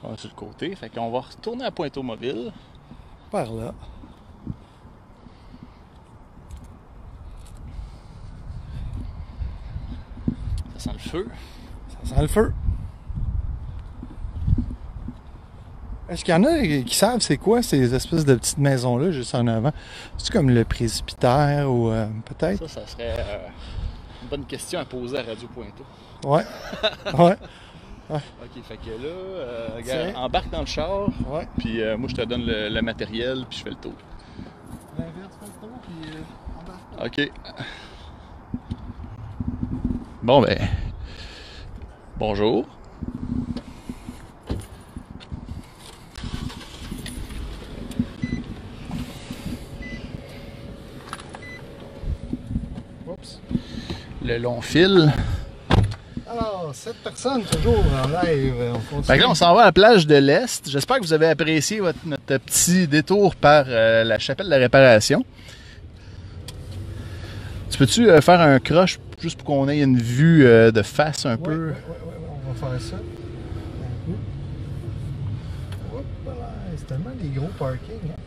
On va sur le côté. Fait qu'on va retourner à Pointe aux Mobiles. Par là. Ça sent le feu. Ça sent le feu. Est-ce qu'il y en a qui savent c'est quoi ces espèces de petites maisons-là juste en avant? C'est comme le presbytère ou peut-être? Ça serait une bonne question à poser à Radio Pointeau. Ouais. Ouais. Ok, fait que là, regarde, embarque dans le char. Ouais. Puis moi, je te donne le matériel, puis je fais le tour. L'inverse, fais le tour, puis embarque. Ok. Bon, ben. Bonjour. Oups. Le long fil. Alors, 7 personnes toujours en live. Fait que là, on s'en va à la plage de l'Est. J'espère que vous avez apprécié notre petit détour par la chapelle de la Réparation. Tu peux-tu faire un croche juste pour qu'on ait une vue de face un peu? Ouais, on va faire ça. C'est tellement des gros parkings. Hein?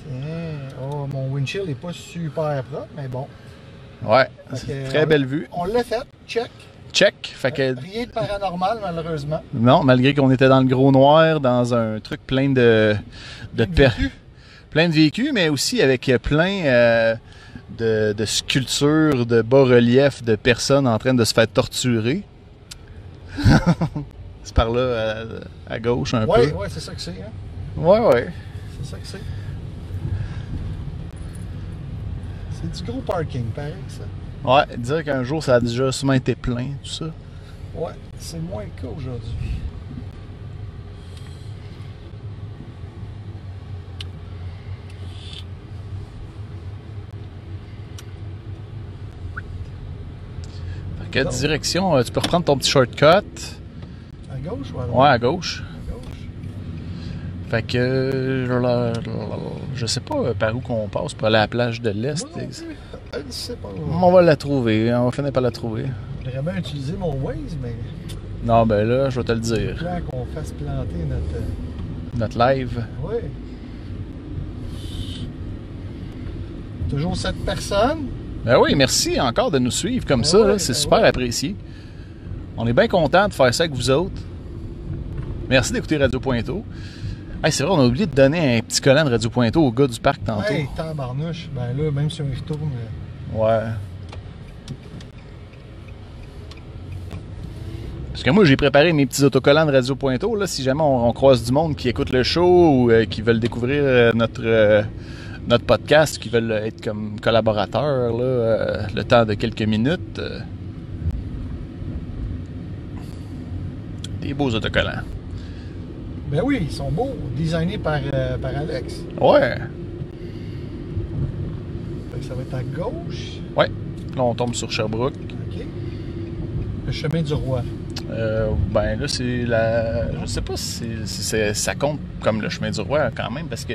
Tiens. Oh, mon windshield n'est pas super propre, mais bon. Ouais, c'est très belle vue. On l'a fait, check. Check. Fait que... Rien de paranormal, malheureusement. Non, malgré qu'on était dans le gros noir, dans un truc plein de plein de véhicules, mais aussi avec plein de sculptures, de bas-reliefs de personnes en train de se faire torturer. C'est par là, à gauche un peu. Ouais, c'est ça que c'est. Hein? Ouais. C'est ça que c'est. C'est du gros parking, pareil, ça. Ouais, dire qu'un jour ça a déjà sûrement été plein, tout ça. Ouais, c'est moins le cas aujourd'hui. Fait que direction, tu peux reprendre ton petit shortcut. Ok, gauche ou à droite? Ouais, à gauche. À gauche. Fait que je sais pas par où qu'on passe pour aller à la plage de l'Est. Moi non plus. Je sais pas. On va la trouver, on va finir par la trouver. Je voudrais bien utiliser mon Waze, mais Non, ben là, je vais te le dire. clair qu'on fasse planter Notre live. Oui. Toujours 7 personnes. Ben oui, merci encore de nous suivre comme Ben ça, ouais, là, c'est ben super ouais. apprécié. On est bien content de faire ça avec vous autres. Merci d'écouter Radio Pointeau. Hey, c'est vrai, on a oublié de donner un petit collant de Radio Pointeau au gars du parc tantôt. Hey, tabarnouche. Ben là, même si on y retourne. Ouais. Parce que moi, j'ai préparé mes petits autocollants de Radio Pointeau. Là, si jamais on croise du monde qui écoute le show ou qui veulent découvrir notre podcast, qui veulent être comme collaborateurs là, le temps de quelques minutes. Des beaux autocollants. Ben oui, ils sont beaux. Designés par Alex. Ouais. Fait que ça va être à gauche. Ouais. Là, on tombe sur Sherbrooke. OK. Le chemin du roi. Ben là, c'est la... Je sais pas si ça compte comme le chemin du roi quand même, parce que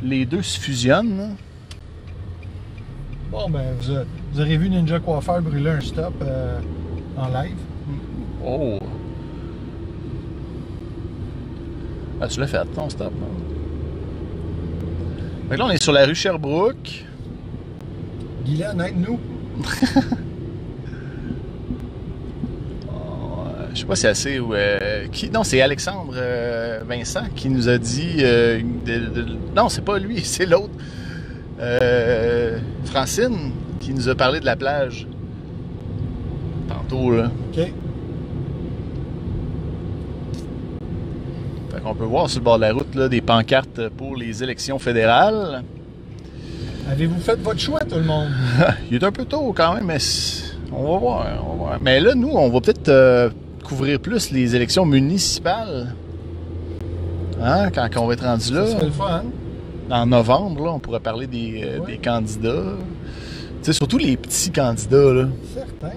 les deux se fusionnent. Là. Bon, ben, vous aurez vu Ninja Coiffeur brûler un stop en live. Oh! Ah, tu l'as fait, ton stop. Hein? Fait que là, on est sur la rue Sherbrooke. Guylaine, aide-nous. Je sais pas si c'est assez ou... Non, c'est Alexandre Vincent qui nous a dit... Non, c'est pas lui, c'est l'autre. Francine qui nous a parlé de la plage. Tantôt, là. OK. Fait qu'on peut voir sur le bord de la route là, des pancartes pour les élections fédérales. Avez-vous fait votre choix, tout le monde? Il est un peu tôt quand même, mais on va voir. Mais là, nous, on va peut-être couvrir plus les élections municipales. Hein, quand on va être rendu là. Ça serait le fun. En novembre, là, on pourrait parler des candidats. Tu sais, surtout les petits candidats. Là. Certain.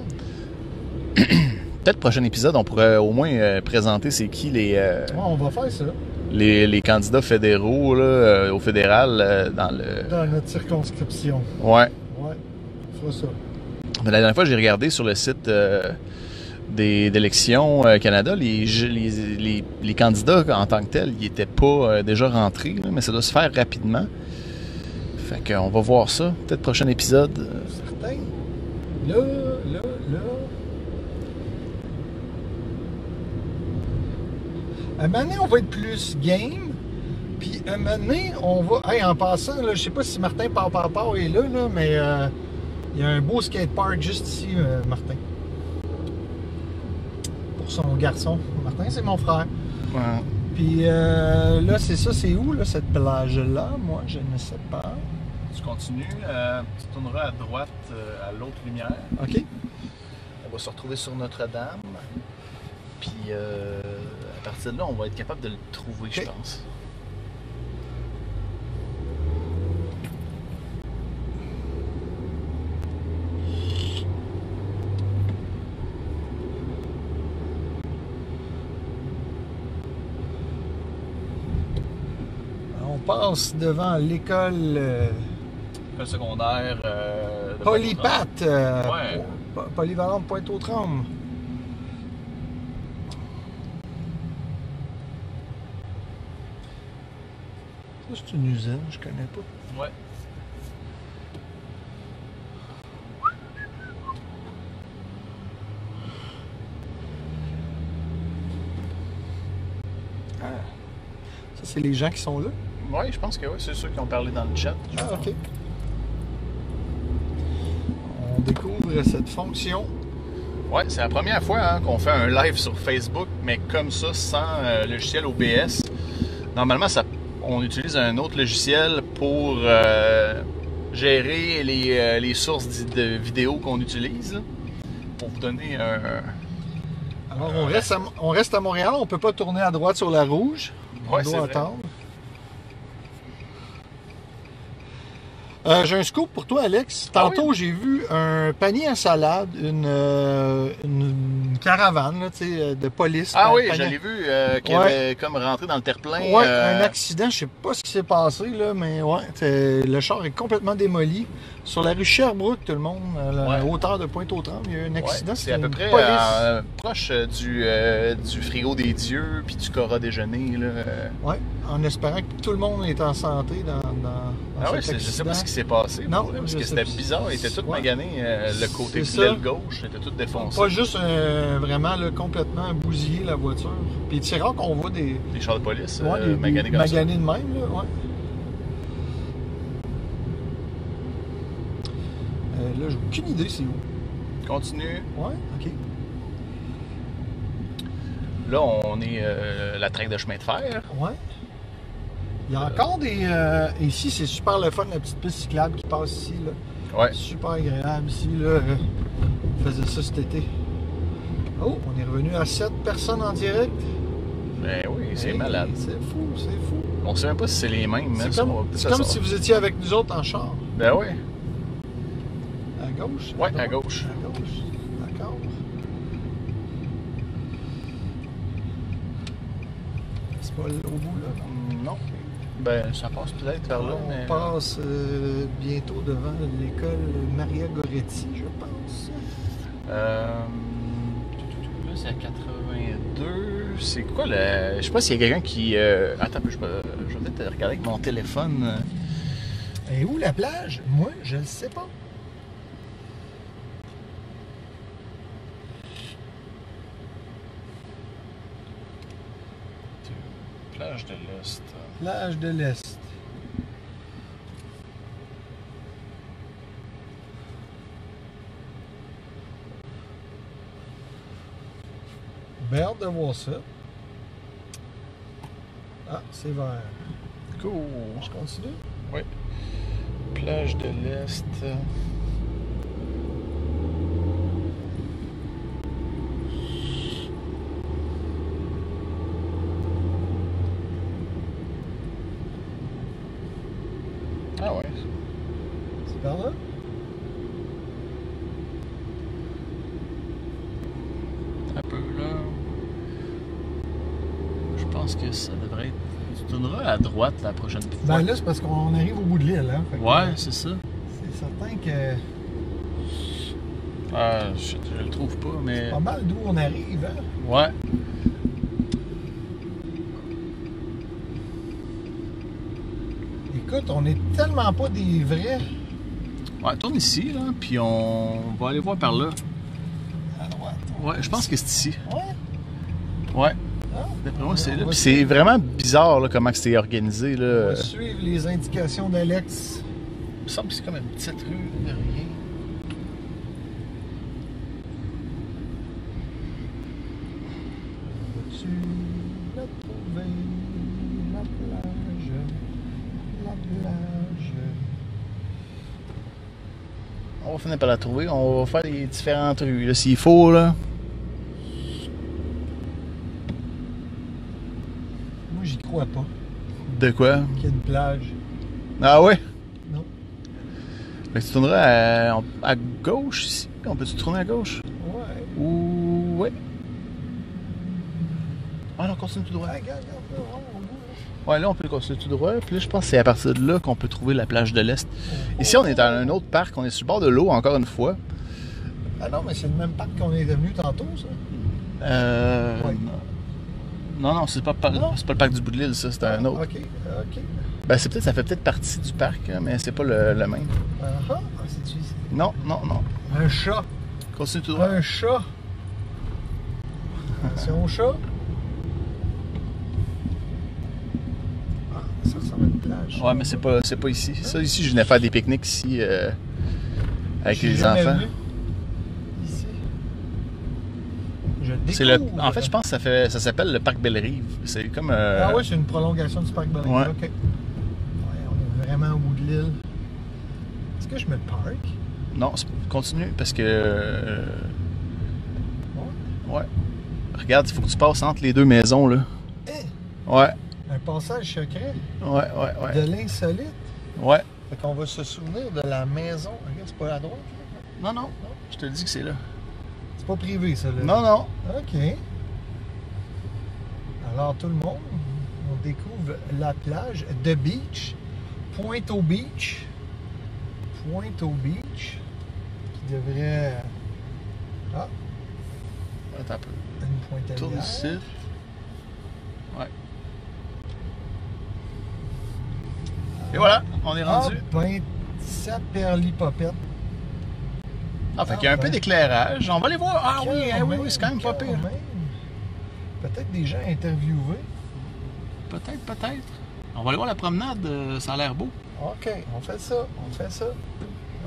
Peut-être prochain épisode, on pourrait au moins présenter c'est qui les... Ouais, on va faire ça. Les candidats fédéraux là, au fédéral dans le... Dans notre circonscription. Ouais. Ouais, on fera ça. Mais la dernière fois, j'ai regardé sur le site d'Élections Canada, les candidats en tant que tels, ils n'étaient pas déjà rentrés, là, mais ça doit se faire rapidement. Fait qu'on va voir ça. Peut-être prochain épisode. Certain. Là. Un moment donné, on va être plus game. Puis un moment donné, on va... Hey, en passant, là, je sais pas si Martin Pau est là, mais il y a un beau skatepark juste ici, Martin. Pour son garçon. Martin, c'est mon frère. Ouais. Puis là, c'est ça, c'est où, là, cette plage-là? Moi, je ne sais pas. Tu continues, tu tourneras à droite à l'autre lumière. OK. On va se retrouver sur Notre-Dame. Puis à partir de là, on va être capable de le trouver, je pense. On passe devant l'école École secondaire. Polypat, Ouais. polyvalente Pointe-aux-Trembles. Ça, c'est une usine, je connais pas. Ouais. Ah. Ça, c'est les gens qui sont là? Oui, je pense que oui, c'est ceux qui ont parlé dans le chat. Ah, OK. On découvre cette fonction. Ouais, c'est la première fois hein, qu'on fait un live sur Facebook, mais comme ça, sans logiciel OBS. Normalement, on utilise un autre logiciel pour gérer les sources de vidéos qu'on utilise. Là, pour vous donner un... Alors, on reste à Montréal. On peut pas tourner à droite sur la rouge. On Ouais, c'est doit vrai. attendre. J'ai un scoop pour toi, Alex. Tantôt, oui? j'ai vu un panier à salade, une une caravane là, de police. Ah oui, Pagnan- je l'ai vu, qui Ouais. avait comme rentré dans le terre-plein. Ouais, un accident, je sais pas ce qui s'est passé, là, mais ouais, le char est complètement démoli. Sur la rue Sherbrooke, tout le monde, à la Ouais. hauteur de Pointe-aux-Trembles, il y a eu un accident. Ouais, c'est à peu une près police. proche du frigo des dieux puis du Cora déjeuner. Là. Ouais, en espérant que tout le monde est en santé dans Ah ouais, cet je sais pas accident. ce qui s'est passé. Non, pour vrai, parce je que sais c'était pas. bizarre, il était tout Ouais. magané. Le côté C'est ça. l'aile gauche était tout défoncé. Pas juste vraiment là, complètement bousillé la voiture. Puis c'est rare qu'on voit des Les chars de police des maganés comme ça. maganés de même. Là, ouais. Là, j'ai aucune idée c'est où. Continue. Ouais, ok. Là, on est la traque de chemin de fer. Ouais. Il y a encore des. Ici, c'est super le fun, la petite piste cyclable qui passe ici. Là. Ouais. Super agréable ici. Là. On faisait ça cet été. Oh, on est revenu à 7 personnes en direct. Ben oui, c'est Hey, malade. C'est fou, c'est fou. On sait même pas si c'est les mêmes. C'est hein, comme, ça, on va- c'est ça comme sort. si vous étiez avec nous autres en char. Ben oui. À gauche? Ouais, à droite? gauche. À gauche. D'accord. C'est pas au bout là, non? Non. Ben, ça passe peut-être vers là, mais... On passe bientôt devant l'école Maria Goretti, je pense. Là, c'est à 82. C'est quoi le... Je sais pas s'il y a quelqu'un qui... Attends un peu, je vais peut-être regarder avec mon téléphone. Et où la plage? Moi, je le sais pas. Plage de l'Est. Plage de l'Est. Ben, hâte de voir ça. Ah, c'est vert. Cool. Je continue? Oui. Plage de l'Est. Ah ouais. C'est par là? Un peu là. Je pense que ça devrait être. Tu tourneras à droite la prochaine fois. Ben là, c'est parce qu'on arrive au bout de l'île, hein? Fait que, Ouais, c'est ça. c'est certain que Ah, je le trouve pas, mais. pas mal d'où on arrive, hein? Ouais. Écoute, on est tellement pas des vrais. Ouais, tourne ici, là, puis on va aller voir par là. À droite. Ouais, je pense que c'est ici. Ouais. Ouais. Ah, D'après moi, c'est on là. va Puis c'est vraiment bizarre, là, comment c'est organisé, On là. va suivre les indications d'Alex. Il me semble que c'est comme une petite rue de rien. Vas-tu la trouver, la plage, la plage? On va finir par la trouver. On va faire les différentes rues, là, s'il faut, là. Moi, j'y crois pas De quoi? qu'il y ait une plage. Ah ouais? Non. Fait que tu tourneras à gauche ici. On peut-tu tourner à gauche? Ouais. Ou... Ouais. Ah non, continue tout droit. Ah, regarde, regarde, là, on bout, Ouais, là, on peut continuer tout droit. Puis là, je pense que c'est à partir de là qu'on peut trouver la plage de l'Est. Ici, on est dans un autre parc. On est sur le bord de l'eau, encore une fois. Ah non, mais c'est le même parc qu'on est venu tantôt, ça. Ouais. Non, c'est pas le parc du bout de l'île, ça. C'est un autre. Ok, ok. Ben, ça fait peut-être partie du parc, hein, mais c'est pas le même. Ah, c'est-tu ici? Non. Un chat. Continue tout droit. Un chat. Attention au chat. Ah, ça ressemble à une plage. Ouais, mais c'est pas ici. Ça, ici, je venais faire des pique-niques ici avec J'ai les jamais enfants. vu. Ici. Je C'est le, découvre. en fait, je pense que ça s'appelle le parc Belle-Rive. C'est comme. Ah ouais, c'est une prolongation du parc Belle-Rive. Ouais. Ok. Ouais, on est vraiment au bout de l'île. Est-ce que je me parque? Non, continue parce que. Ouais. Regarde, il faut que tu passes entre les deux maisons, là. Eh, Ouais. un passage secret Ouais. de l'insolite. Ouais. Fait qu'on va se souvenir de la maison. Regarde, c'est pas à droite. Non. Je te dis que c'est là. C'est pas privé, ça, là? Non, non. OK. Alors, tout le monde, on découvre la plage de Beach, Pointe au Beach. Pointe au Beach, qui devrait... Ah, Attends un peu. une pointe Tourne à ici. Ouais. Et voilà, on est rendu. Ah, ben, Saperlipopette. Ah, fait qu'il y a un peu d'éclairage. On va aller voir. Ah oui, oui, oui, c'est quand même pas pire. Peut-être des gens interviewés. Peut-être, peut-être. On va aller voir la promenade, ça a l'air beau. OK, on fait ça, on fait ça.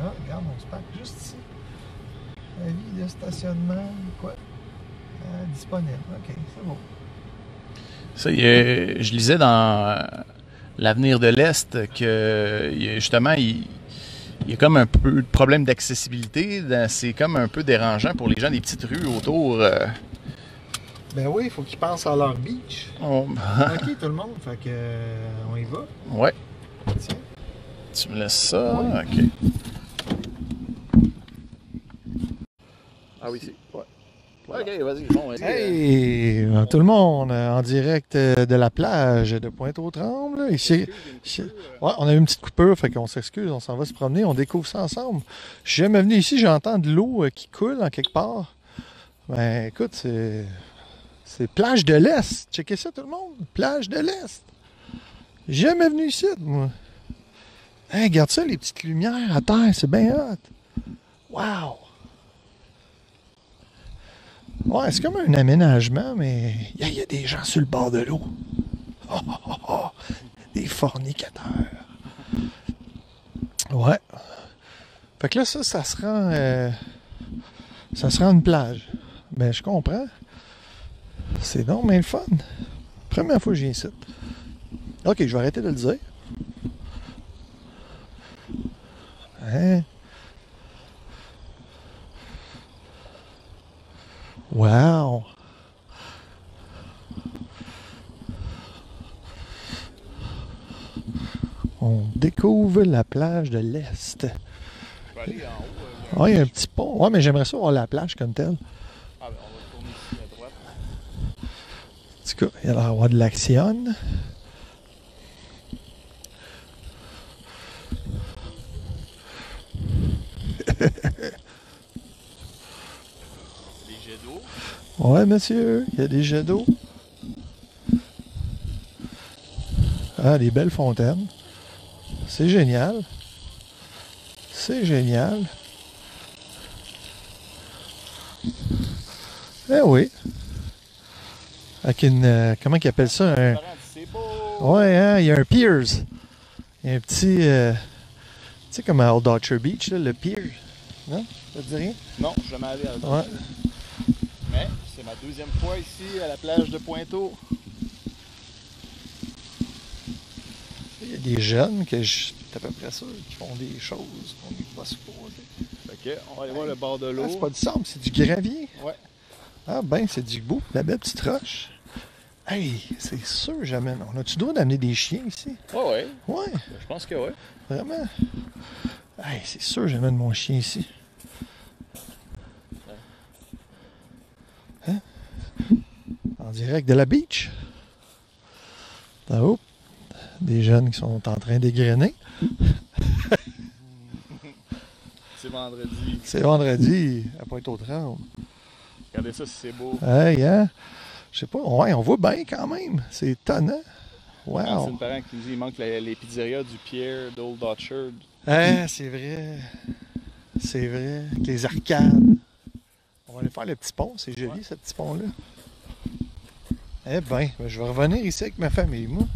Ah, regarde, on se parque juste ici. Avis de stationnement, quoi? Disponible. OK, c'est bon. Ça, je lisais dans l'Avenir de l'Est que justement, il y a comme un peu de problème d'accessibilité. C'est comme un peu dérangeant pour les gens des petites rues autour. Ben oui, il faut qu'ils pensent à leur beach. OK, tout le monde, fait que on y va. Ouais. Tiens. Tu me laisses ça? Oui. OK. Ah oui, c'est. Ouais. OK, vas-y. Bon, Hey, tout le monde, en direct de la plage de Pointe-aux-Trembles. Ici, ouais, on a eu une petite coupure, fait qu'on s'excuse, on s'en va se promener, on découvre ça ensemble. Je suis jamais venu ici, j'entends de l'eau qui coule en quelque part. Ben écoute, c'est plage de l'Est. Checkez ça tout le monde, plage de l'Est. Jamais venu ici, moi. Hey, regarde ça, les petites lumières à terre, c'est bien hot. Wow! Ouais, c'est comme un aménagement, mais il y a des gens sur le bord de l'eau. Oh, oh, oh, oh. Des fornicateurs. Ouais. Fait que là, ça se rend une plage. Ben, je comprends. C'est donc mais le fun. Première fois que je viens ici. OK, je vais arrêter de le dire. Hein? Wow! On découvre la plage de l'Est. Je vais aller en haut. Ah, il y a un petit pont. Ouais, mais j'aimerais ça voir la plage comme telle. Ah, ben, on va tourner ici à droite. En tout cas, il y a l'air d'avoir de l'action. Des jets d'eau. Ouais, monsieur, il y a des jets d'eau. Ah, des belles fontaines. C'est génial. C'est génial. Eh oui. Avec une... comment ils appellent ça? C'est beau. Ouais, hein, il y a un piers. Il y a un petit... tu sais, comme à Old Archer Beach, là, le pier. Non? Ça te dit rien? Non, je suis jamais allé à Ouais. Mais c'est ma deuxième fois ici à la plage de Pointeau. Il y a des jeunes que je suis à peu près sûr qui font des choses qu'on n'est pas supposé. Fait que, on va aller voir le bord de l'eau. Ah, c'est pas du sable, c'est du gravier. Ouais. Ah ben, c'est du beau, la belle petite roche. Hey, c'est sûr, jamais. On a-tu le droit d'amener des chiens ici? Ouais. Ouais, Je pense que ouais. vraiment. Hey, c'est sûr, j'amène mon chien ici. Hein? En direct de la beach. Là-haut, des jeunes qui sont en train d'égrener. C'est vendredi. C'est vendredi à Pointe-aux-Trembles. Regardez ça si c'est beau. Hey, hein? Je sais pas, ouais, on voit bien quand même. C'est étonnant. C'est Wow. une parent qui nous dit qu'il manque les pizzerias du Pierre d'Old Orchard. Hein, c'est vrai. C'est vrai. Avec les arcades. On va aller faire le petit pont. C'est joli, ce petit pont-là. Eh bien, je vais revenir ici avec ma famille, moi.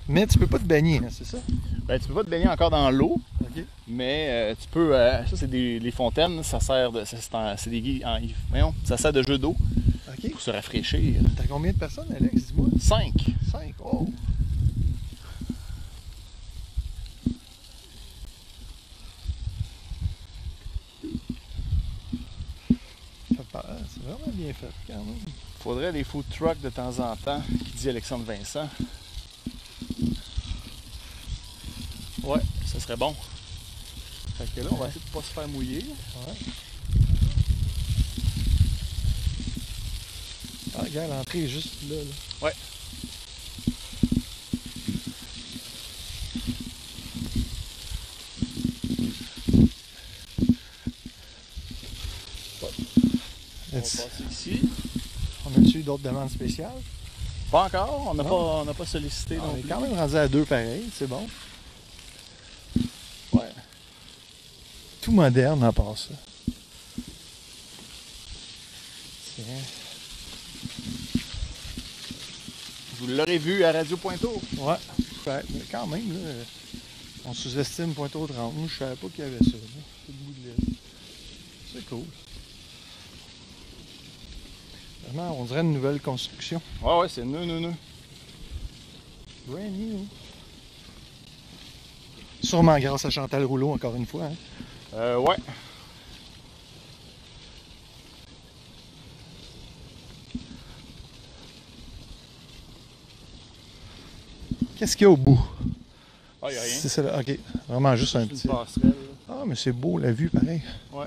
Mais tu peux pas te baigner, hein, c'est ça? Ben, tu peux pas te baigner encore dans l'eau, OK. mais tu peux. Ça, c'est les fontaines, ça sert de. C'est des voyons, ça sert de jeu d'eau OK. pour se rafraîchir. T'as combien de personnes, Alex? Dis-moi. 5. 5. Oh! C'est vraiment bien fait, quand même. Faudrait des food trucks de temps en temps, qui dit Alexandre Vincent. Ouais, ça serait bon. Fait que là, on va essayer de pas se faire mouiller. Ouais. Ah, regarde, l'entrée est juste là. Ouais. On va passer ici. On a-tu eu d'autres demandes spéciales? Pas encore, on Non. n'a pas sollicité On non est plus. quand même rendu à 2 pareil, c'est bon. Ouais. Tout moderne à part ça. Tiens. Vous l'aurez vu à Radio Pointeau. Ouais. Mais quand même, là, on sous-estime Pointe-aux-Trembles. Moi, je savais pas qu'il y avait ça. Là. C'est le bout de l'île. C'est cool. Vraiment, on dirait une nouvelle construction. Ouais, c'est nous. Brand new. Sûrement grâce à Chantal Rouleau, encore une fois. Hein. Ouais. Qu'est-ce qu'il y a au bout? Ah, y a rien. C'est ça, là. OK. Vraiment juste un C'est petit... une passerelle. Là. Ah, mais c'est beau, la vue, pareil. Ouais.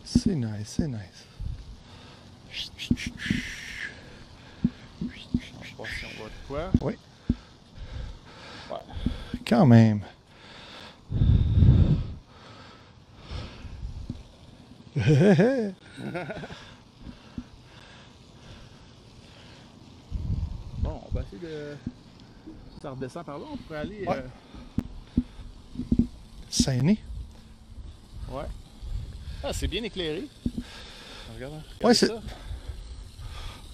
C'est nice, c'est nice. Je sais pas si on voit de quoi. Oui. Ouais. Quand même. Bon, on va essayer de... Ça redescend par là, on pourrait aller... Ouais. Saint-Né. Ouais. Ah, c'est bien éclairé. Regarde, Ouais, c'est- ça.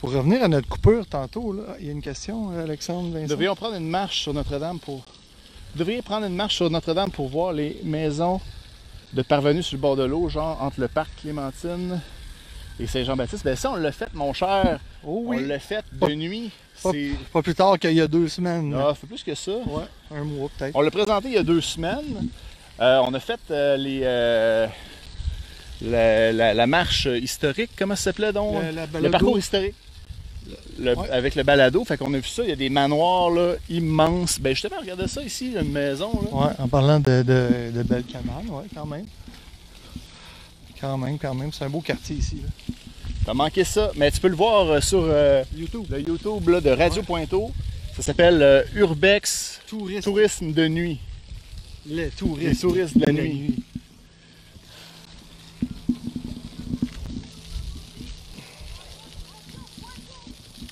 Pour revenir à notre coupure tantôt, là, il y a une question, Alexandre Vincent. Devrions prendre une marche sur Notre-Dame pour... Vous devriez prendre une marche sur Notre-Dame pour voir les maisons de parvenus sur le bord de l'eau, genre entre le parc Clémentine et Saint-Jean-Baptiste. Ben ça, on l'a fait, mon cher. Oh On oui, l'a fait Pas- de nuit. pas, C'est... pas plus tard qu'il y a 2 semaines. là. Ah, ça fait plus que ça. Ouais, un mois peut-être. On l'a présenté il y a 2 semaines. On a fait la marche historique. Comment ça s'appelait donc? Le parcours historique. Ouais. Avec le balado. Fait qu'on a vu ça. Il y a des manoirs là, immenses. Ben justement, regardez ça ici, une maison. Là. Ouais, en parlant de belles cabanes, ouais, quand même. Quand même. C'est un beau quartier ici. Là. T'as manqué ça. Mais tu peux le voir sur YouTube. le YouTube là, de Radio Pointeau. Ça s'appelle Urbex Tourisme de nuit. Les touristes. Les touristes de la nuit.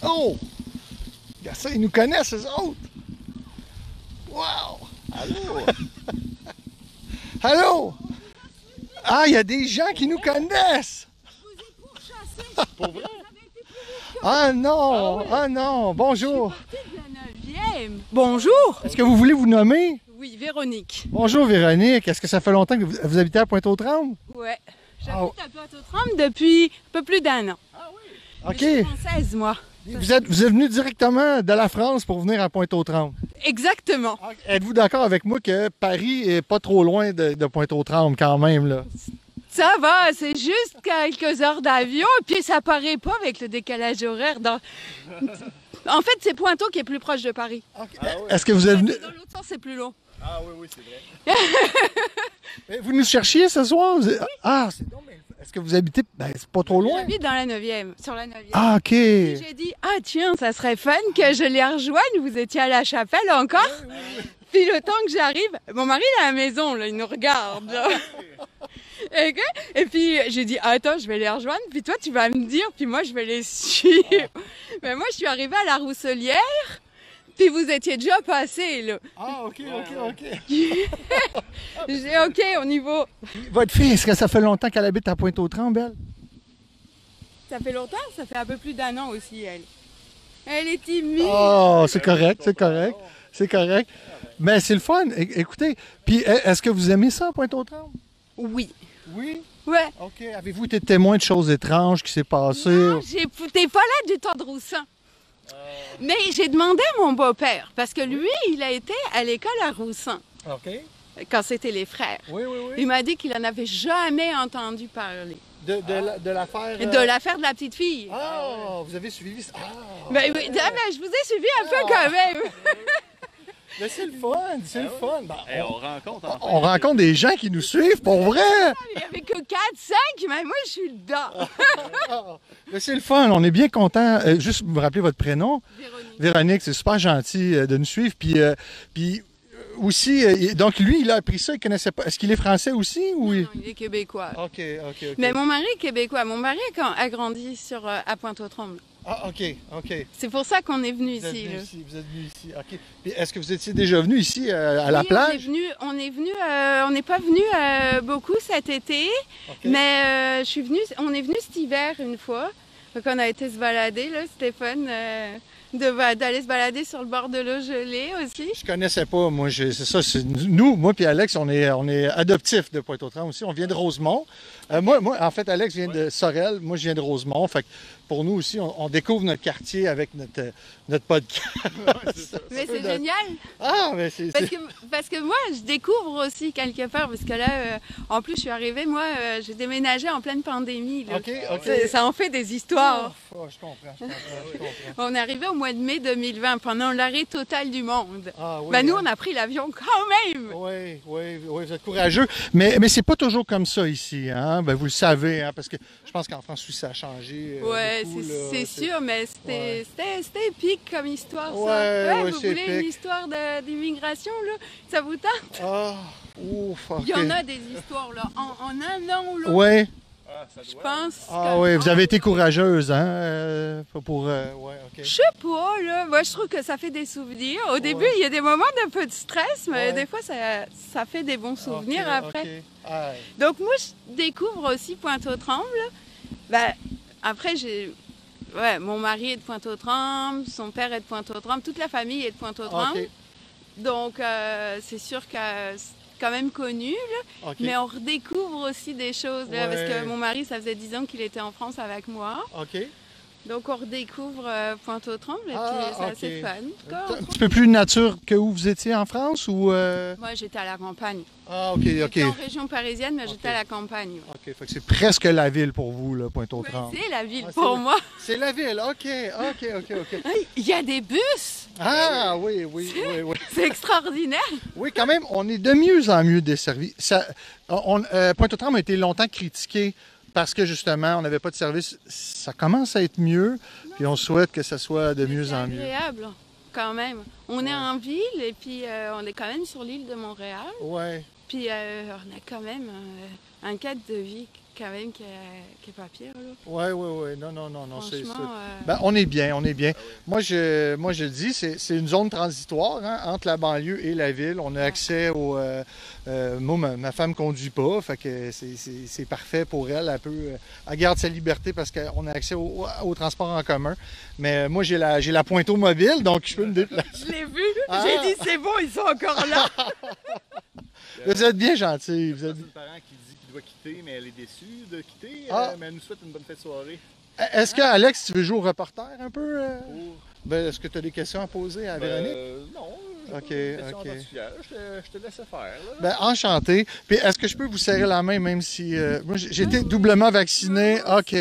Oh! Regarde ça, ils nous connaissent, eux autres! Wow! Allô? Allô? Ah, il y a des gens qui nous connaissent! Pour vrai? Ah non! Ah non! Bonjour! La 9e. Bonjour. Est-ce que vous voulez vous nommer? Oui, Véronique. Bonjour Véronique, est-ce que ça fait longtemps que vous habitez à Pointe-aux-Trembles? Ouais. Ah, J'habite à Pointe-aux-Trembles depuis un peu plus d'1 an. OK. Je suis française, moi. Vous êtes venu directement de la France pour venir à Pointe-aux-Trembles. Exactement. Êtes-vous d'accord avec moi que Paris est pas trop loin de Pointe-aux-Trembles quand même, là? Ça va, c'est juste quelques heures d'avion et puis ça paraît pas avec le décalage horaire. En fait, c'est Pointeau qui est plus proche de Paris. Est-ce que vous êtes venu... Dans l'autre sens, c'est plus long. Ah oui, c'est vrai. Vous nous cherchiez ce soir? Ah, c'est donc... Est-ce que vous habitez... Ben, c'est pas trop loin. J'habite dans la 9e, sur la 9e. Ah, OK. Et j'ai dit, ah tiens, ça serait fun que je les rejoigne. Vous étiez à la chapelle encore. Puis le temps que j'arrive, mon mari est à la maison, là, il nous regarde. Là. Et puis j'ai dit, attends, je vais les rejoindre. Puis toi, tu vas me dire, puis moi, je vais les suivre. Mais moi, je suis arrivée à la Rousselière. Puis vous étiez déjà passé, là. Ah, OK. J'ai dit, OK, on y va. Votre fille, est-ce que ça fait longtemps qu'elle habite à Pointe-aux-Trembles, elle? Ça fait longtemps, ça fait un peu plus d'1 an aussi, elle. Elle est timide. Oh, c'est correct. Mais c'est le fun. Écoutez, puis est-ce que vous aimez ça, Pointe-aux-Trembles? Oui. Oui. Ouais. OK. Avez-vous été témoin de choses étranges qui s'est passées? Non, t'es pas là du temps de Roussin. Mais j'ai demandé à mon beau-père, parce que lui, il a été à l'école à Roussin, OK. quand c'était les frères. Oui. Il m'a dit qu'il n'en avait jamais entendu parler. De l'affaire... De l'affaire de la petite fille. Ah, vous avez suivi ça? Ah. Ben, oui, mais je vous ai suivi un peu quand même. Mais c'est le fun, c'est le fun. Ben, Hey, on rencontre enfin. on rencontre des gens qui nous suivent, pour vrai. Il n'y avait que 4, 5, mais moi, je suis dedans. Mais c'est le fun, on est bien content. Juste vous me rappeler votre prénom. Véronique. Véronique, c'est super gentil de nous suivre. Puis aussi, donc lui, il a appris ça, il connaissait pas. Est-ce qu'il est français aussi ou Non, il est québécois. OK. Mais mon mari est québécois. Mon mari a grandi à Pointe-aux-Trembles. Ah, OK. C'est pour ça qu'on est venu Vous êtes ici. venu là. ici, vous êtes venu ici. OK. Puis est-ce que vous étiez déjà venu ici à la Oui, plage? on n'est pas venu beaucoup cet été, OK. mais on est venu cet hiver une fois. Donc on a été se balader, là, Stéphane, d'aller se balader sur le bord de l'eau gelée aussi. Je connaissais pas, moi, c'est ça, nous, moi puis Alex, on est adoptifs de Pointe-aux-Trembles aussi, on vient de Rosemont. Moi, en fait, Alex vient de Sorel, moi je viens de Rosemont, fait que pour nous aussi, on découvre notre quartier avec notre podcast. Mais c'est génial, Ah, mais c'est... parce que moi, je découvre aussi quelque part, parce que là, en plus, je suis arrivée, moi, j'ai déménagé en pleine pandémie. Là. OK. Ça en fait des histoires. Oh, je comprends. On est arrivé au mois de mai 2020, pendant l'arrêt total du monde. Ah, oui, Ben, nous, hein. on a pris l'avion quand même. Oui, vous êtes courageux. Mais c'est pas toujours comme ça ici, hein? Ben, vous le savez, hein? Parce que je pense qu'en France aussi, ça a changé. Ouais, beaucoup, là. c'est sûr, mais Ouais. c'était épique comme histoire, ça. Ouais, vous c'est voulez une épique. histoire d'immigration, là? Ça vous tente? Ah, ouf, OK. Il y en a des histoires, là. En un an ou l'autre, Oui. je pense. Ah oui, vous avez été courageuse, hein? Ouais, OK. Je sais pas, là. Moi, je trouve que ça fait des souvenirs. Au début, il y a des moments d'un peu de stress, mais Ouais. des fois, ça fait des bons souvenirs OK, après. OK. Ah, Donc, moi, je découvre aussi Pointe-aux-Trembles. Ben, après, ouais, mon mari est de Pointe-aux-Trembles, son père est de Pointe-aux-Trembles, toute la famille est de Pointe-aux-Trembles. OK. Donc, c'est sûr que c'est quand même connu, là. OK. Mais on redécouvre aussi des choses, là, parce Ouais. que mon mari, ça faisait 10 ans qu'il était en France avec moi. OK. Donc, on redécouvre Pointe-aux-Trembles et Ah, puis c'est OK. assez fun. Un petit peu plus nature que où vous étiez en France ou... Moi, j'étais à la campagne. Ah, OK. J'étais en région parisienne, mais j'étais à la campagne. OK, fait que c'est presque la ville pour vous, là, Pointe-aux-Trembles. C'est la ville Ah, pour moi. C'est la ville, OK. Il y a des bus! Ah, oui. C'est extraordinaire! Oui, quand même, on est de mieux en mieux desservi. Pointe-aux-Trembles a été longtemps critiqué parce que, justement, on n'avait pas de service. Ça commence à être mieux, puis on souhaite que ça soit de mieux C'est en mieux. agréable, quand même. On est en ville et puis on est quand même sur l'île de Montréal. Ouais. Puis on a quand même un cadre de vie quand même qui est pas pire. Là. Ouais. Non. Franchement, Ben, on est bien. Moi, je le dis, c'est une zone transitoire, hein, entre la banlieue et la ville. On a accès au... moi, ma femme conduit pas, fait que c'est parfait pour elle. Elle garde sa liberté parce qu'on a accès au transport en commun. Mais moi, j'ai la pointe automobile, donc je peux me déplacer. je l'ai vu. Ah. J'ai dit c'est bon, ils sont encore là. Vous êtes bien gentils. Vous êtes... Une parent qui dit qu'il doit quitter, mais elle est déçue de quitter. Ah. Mais elle nous souhaite une bonne fête de soirée. Est-ce que, Alex, tu veux jouer au reporter un peu? Pour... Ben, est-ce que tu as des questions à poser à Véronique? Non. OK, j'ai pas de questions OK. particulières. Je te laisse faire. Là. Ben, enchanté. Puis, est-ce que je peux vous serrer la main, même si... moi, j'ai été doublement vacciné. OK.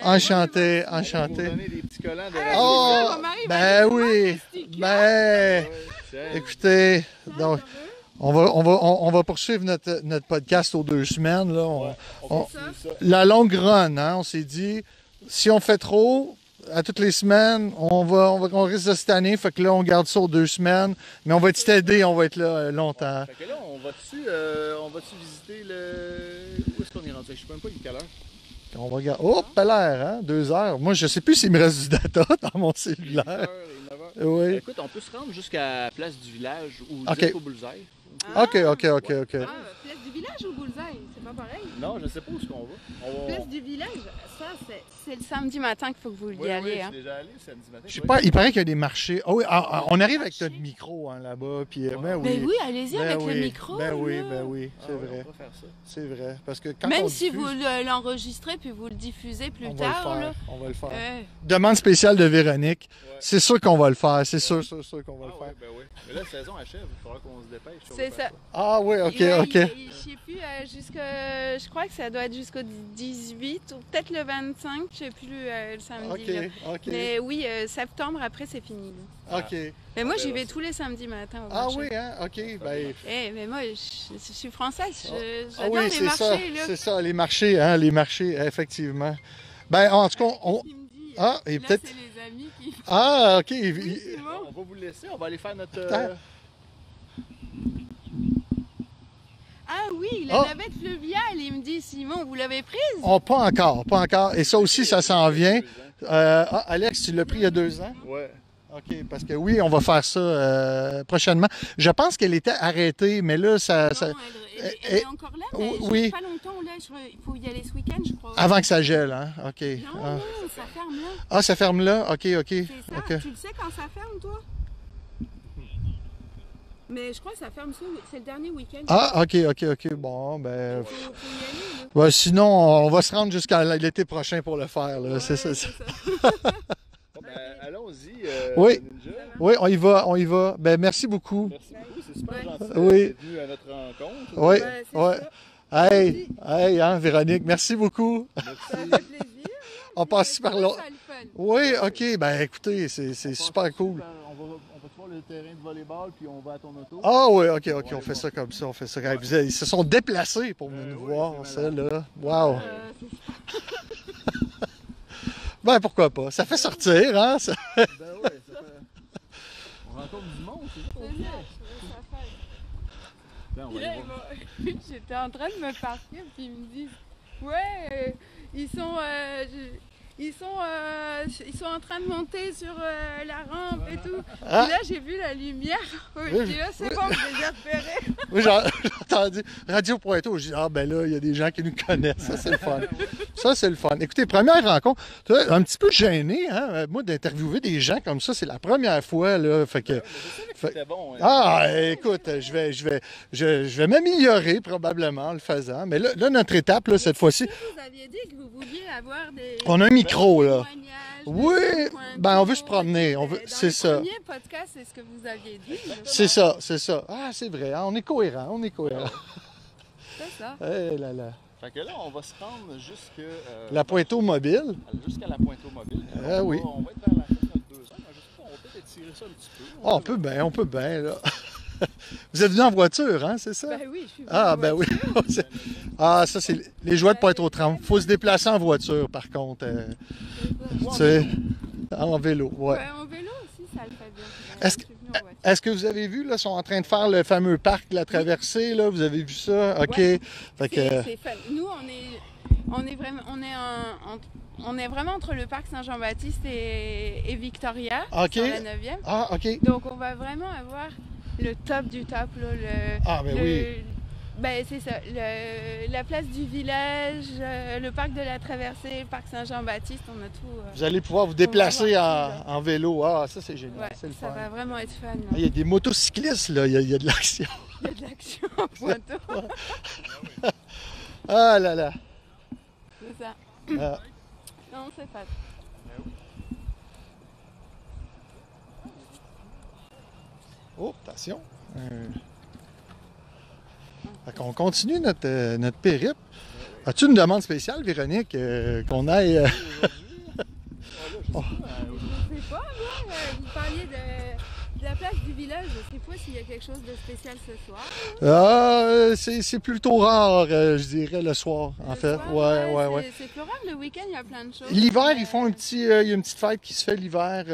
Enchanté. Pour donner des petits collants de Oh, mon mari va ben être oui. fantastique. Ben, Tiens. écoutez, donc, on va poursuivre notre podcast aux 2 semaines. Là. On continue ça. La longue run, hein, on s'est dit, si on fait trop, à toutes les semaines, on risque de cette année, fait que là, on garde ça aux 2 semaines, mais on va être stédé, on va être là longtemps. Fait que là, on va-tu visiter le... Où est-ce qu'on est rendu? Je sais même pas il est quelle heure. On va regarder. Oh, pas l'air, hein? 2 heures. Moi, je sais plus s'il me reste du data dans mon cellulaire. 9 heures. Oui. Écoute, on peut se rendre jusqu'à la place du village ou OK. direct au Bullseye. OK. Ah, place du village ou Bullseye? C'est pas pareil. Non, je sais pas où est-ce qu'on va. Place du village, ça, c'est le samedi matin qu'il faut que vous y allez. Je Hein. suis déjà allé samedi matin. Je sais pas, il paraît qu'il y a des marchés. Ah oui, on arrive avec notre micro hein, là-bas. Puis, ben oui. Ben oui, allez-y Ben avec oui, le micro. Ben oui, là. c'est vrai. On va faire ça. C'est vrai. Parce que quand Même on si diffuse, vous l'enregistrez puis vous le diffusez plus on va le tard. faire. Là. On va le faire. Euh, Demande spéciale de Véronique. Ouais. C'est sûr qu'on va le faire. C'est sûr qu'on va le Ah faire. ouais, ben oui. Mais là, la saison achève. Il faudra qu'on se dépêche. si on C'est veut faire ça. Ah oui, OK. Je sais plus, je crois que ça doit être jusqu'au 18 ou peut-être le 25, je sais plus le samedi. Là. OK. Mais oui, septembre, après, c'est fini. Là. OK. Mais moi, j'y vais tous les samedis matin au marché. Oui, hein? OK. Ben... Mais moi, je suis française. J'adore oui, les c'est marchés. ça. Là. C'est ça, les marchés, hein? Les marchés, effectivement. Ben, en tout cas, Il me dit, et là, peut-être... c'est les amis qui... OK. Oui, Simon. On va vous laisser, on va aller faire notre... Ah oui, la navette fluviale, il me dit, Simon, vous l'avez prise? Oh, pas encore. Et ça aussi, ça s'en vient. Alex, tu l'as pris il y a 2 ans? Ouais. OK, parce que oui, on va faire ça prochainement. Je pense qu'elle était arrêtée, mais là, ça... Non, elle est encore là, mais oui. pas longtemps. Là, il faut y aller ce week-end, je crois. Avant que ça gèle, hein? OK. Non, ça ferme là. Ah, ça ferme là? OK. C'est ça. OK. Tu le sais quand ça ferme, toi? Mais je crois que ça ferme ça. C'est le dernier week-end. Ah, OK. Bon, ben... Faut y aller, là. Ouais, sinon, on va se rendre jusqu'à l'été prochain pour le faire, là. Ouais, c'est ça. Allons-y, Oui. Ninja. Oui, on y va. Ben, merci beaucoup. Merci beaucoup, c'est super gentil Oui. d'être venu à notre rencontre. Oui, c'est oui. ça. Hey, hein, Véronique, merci beaucoup. Ça fait plaisir. On passe par là. Ça, le fun. Oui, OK. Ben, écoutez, c'est super cool. On va voir le terrain de volleyball, puis on va à ton auto. Ah oui, OK, on fait ça comme ça, on fait ça. Hey, ils se sont déplacés pour venir nous voir, ça, là. Wow. Ben, pourquoi pas? Ça fait sortir, hein? Ça... Ben ouais, ça fait... On rencontre du monde, c'est ça qu'on C'est fait. ça, ça fait. Ben, on Puis va là, aller voir. j'étais en train de me parquer, puis ils me disent, ouais, ils sont en train de monter sur la rampe et tout. Ah. Puis là, j'ai vu la lumière. Je dis, là, c'est bon, je les ai repérés. Oui, j'ai entendu Radio Pointeau. Je dis, ah, ben là, il y a des gens qui nous connaissent. Ça, c'est le fun. Ça, c'est le fun. Écoutez, première rencontre, tu vois, un petit peu gêné, hein? Moi, d'interviewer des gens comme ça, c'est la première fois, là. Fait que. C'était bon. Hein. Ah, écoute, je vais m'améliorer probablement en le faisant. Mais là, notre étape, là, cette fois-ci, Vous aviez dit que vous vouliez avoir des on a un micro, là. témoignages. Oui, des points ben on veut se d'eau, promener, on veut- dans c'est le ça. premier podcast, c'est ce que vous aviez dit. C'est ça. Ah, c'est vrai, hein, on est cohérent. C'est ça. Eh là là. Fait que là, on va se rendre La Pointeau mobile. jusqu'à la Pointeau mobile. Ah oui. On va être vers la fin de notre 2 heures. Je sais pas, on va peut-être étirer ça un petit peu. Ah, on peut bien, là. Vous êtes venu en voiture, hein, c'est ça? Ben oui, je suis Ah, venue ben en oui. Ah, ça, c'est les joies de Pointe-aux-Trembles. Faut se déplacer en voiture, par contre. Tu sais, en vélo, ouais. Ouais, en vélo aussi, ça le fait bien. Est-ce que- Je suis venue en voiture. Est-ce que vous avez vu, là, ils sont en train de faire le fameux parc, la traversée, là? Vous avez vu ça? OK. Ouais. Fait que... C'est fun. Nous, on est vraiment entre le parc Saint-Jean-Baptiste et Victoria, OK. sur la 9e. Ah, OK. Donc, on va vraiment avoir le top du top, là, Ah, ben oui. Ben, c'est ça. La place du village, le parc de la traversée, le parc Saint-Jean-Baptiste, on a tout. Vous allez pouvoir vous déplacer en vélo. Ah, ça, c'est génial. Ouais, C'est le ça fun. va vraiment être fun. Ah, Là. il y a des motocyclistes, là. Il y a de l'action. Il y a de l'action à Pointeau. Ah là là. C'est ça. Ah. Non, c'est fun. Oh, attention. Fait qu'on continue notre périple. As-tu une demande spéciale, Véronique, qu'on aille... Je sais pas, moi. Vous parliez de la place du village. Je sais pas s'il y a quelque chose de spécial ce soir. Ah, c'est plutôt rare, je dirais, le soir, en Le fait. soir, Ouais. C'est plus rare. Le week-end, il y a plein de choses. L'hiver, ils font il y a une petite fête qui se fait l'hiver.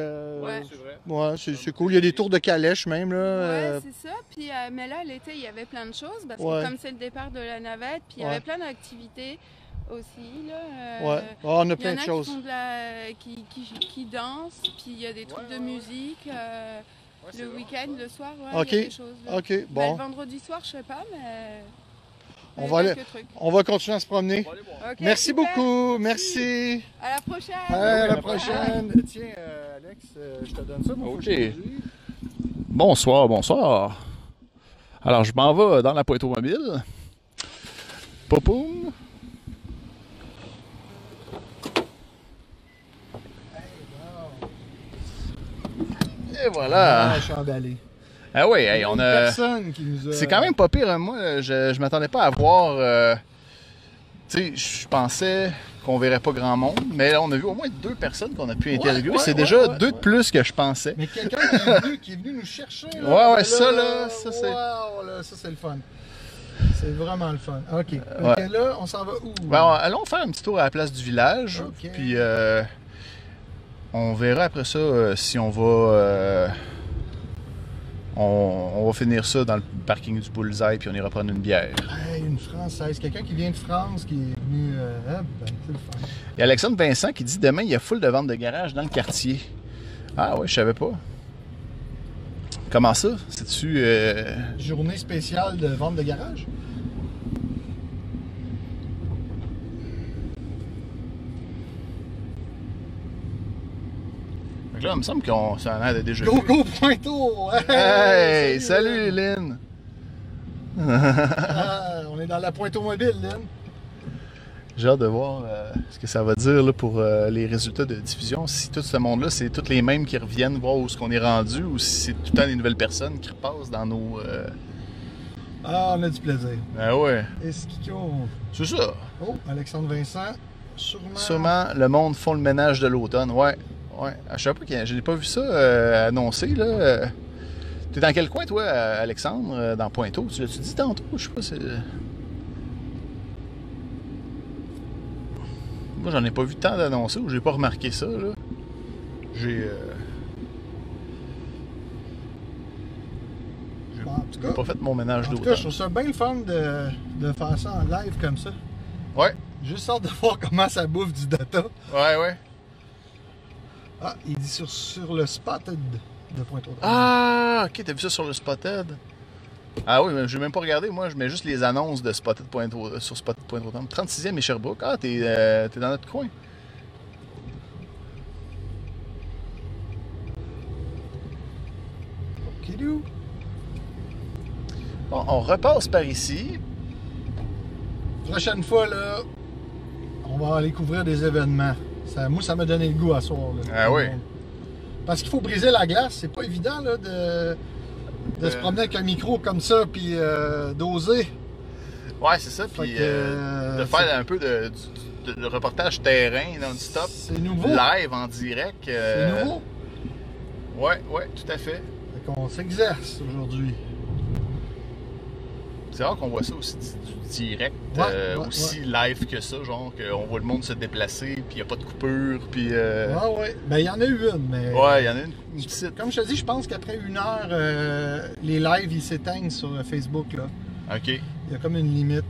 Ouais. C'est vrai. Ouais, c'est cool. Il y a des tours de calèche même, là. Ouais, c'est ça. Puis, mais là, l'été, il y avait plein de choses parce Ouais. que comme c'est le départ de la navette, puis il y Ouais. avait plein d'activités aussi. Là, Ouais. Ah, on a Il y plein en de a choses. qui font qui dansent, puis il y a des trucs de musique. Le week-end, le soir, ouais, OK. il y a des choses. Là. OK, Ben, bon. le vendredi soir, je sais pas, mais... On il y va a aller- quelques trucs. On va continuer à se promener. On va aller voir. Ok, Merci super. beaucoup. Merci. À la prochaine! À la la prochaine. Tiens, Alex, je te donne ça, mon OK. aujourd'hui. Bonsoir. Alors, je m'en vais dans la Pointeau mobile. Popoum. Et voilà. Ah, je suis emballé. Ah oui, hey, on a... Personne qui nous a... C'est quand même pas pire. Hein. Moi, je m'attendais pas à voir tu sais, je pensais qu'on verrait pas grand monde, mais là, on a vu au moins 2 personnes qu'on a pu interviewer. Ouais, c'est ouais, déjà ouais, 2 de plus que je pensais. Mais quelqu'un qui est venu nous chercher. Là, Ouais, là, ça, c'est... Wow, là, ça, c'est le fun. C'est vraiment le fun. OK. Ouais. OK, là, on s'en va où? Ben, allons faire un petit tour à la place du village. OK. Puis on verra après ça si on va... on va finir ça dans le parking du Bullseye, puis on ira prendre une bière. Hey, une Française. Quelqu'un qui vient de France, qui est venu... ben, c'est le fun. Il y a Alexandre Vincent qui dit demain, il y a full de ventes de garage dans le quartier. Ah ouais, je savais pas. Comment ça? C'est-tu... Journée spéciale de vente de garage? Fait que là, il me semble qu'on s'en a déjà Go, vu. go, Pointeau! Hey! Salut, Lynn! Ah, on est dans la Pointeau mobile, Lynn. J'ai hâte de voir ce que ça va dire là, pour les résultats de diffusion. Si tout ce monde-là, c'est tous les mêmes qui reviennent voir où est-ce qu'on est rendu, ou si c'est tout le temps des nouvelles personnes qui repassent dans nos... Ah, on a du plaisir. Ah ouais, Est-ce qu'on... c'est ça. Oh, Alexandre Vincent, sûrement... Sûrement, le monde font le ménage de l'automne. Ouais, ouais. Je sais pas, je n'ai pas vu ça annoncé, là. T'es dans quel coin, toi, Alexandre, dans Pointeau? Tu l'as-tu dit tantôt? Je sais pas, c'est... Moi, j'en ai pas vu tant d'annoncer ou j'ai pas remarqué ça, là. J'ai Bon, en tout cas, pas fait mon ménage en tout cas, je d'automne. trouve ça bien le fun de faire ça en live comme ça. Ouais, Juste hâte de voir comment ça bouffe du data. ouais, ouais. Ah, il dit sur le Spotted de Pointe-aux-Trembles. Ah, ok, t'as vu ça sur le Spotted? Ah oui, mais je vais même pas regarder, moi, je mets juste les annonces de Spotted sur Spotted Pointe-aux-Trembles. 36e et Sherbrooke. Ah, t'es dans notre coin. Kidou. Bon, on repasse par ici. Prochaine fois, là, on va aller couvrir des événements. Moi, ça m'a donné le goût à soir. Là. Ah oui. Parce qu'il faut briser la glace. C'est pas évident là, de se promener avec un micro comme ça puis d'oser. Ouais, c'est ça. Fait Puis que, de faire un peu de reportage terrain non-stop. C'est nouveau. Live en direct. C'est nouveau. Ouais, ouais, tout à fait. Fait qu'on s'exerce aujourd'hui. C'est rare qu'on voit ça aussi du direct, Ouais, aussi live que ça, genre qu'on voit le monde se déplacer, puis il n'y a pas de coupure, puis... Ah ouais. Ben, il y en a eu une, mais... Ouais, il y en a une petite. Comme je te dis, je pense qu'après 1 heure, les lives, ils s'éteignent sur Facebook, là. OK. Il y a comme une limite.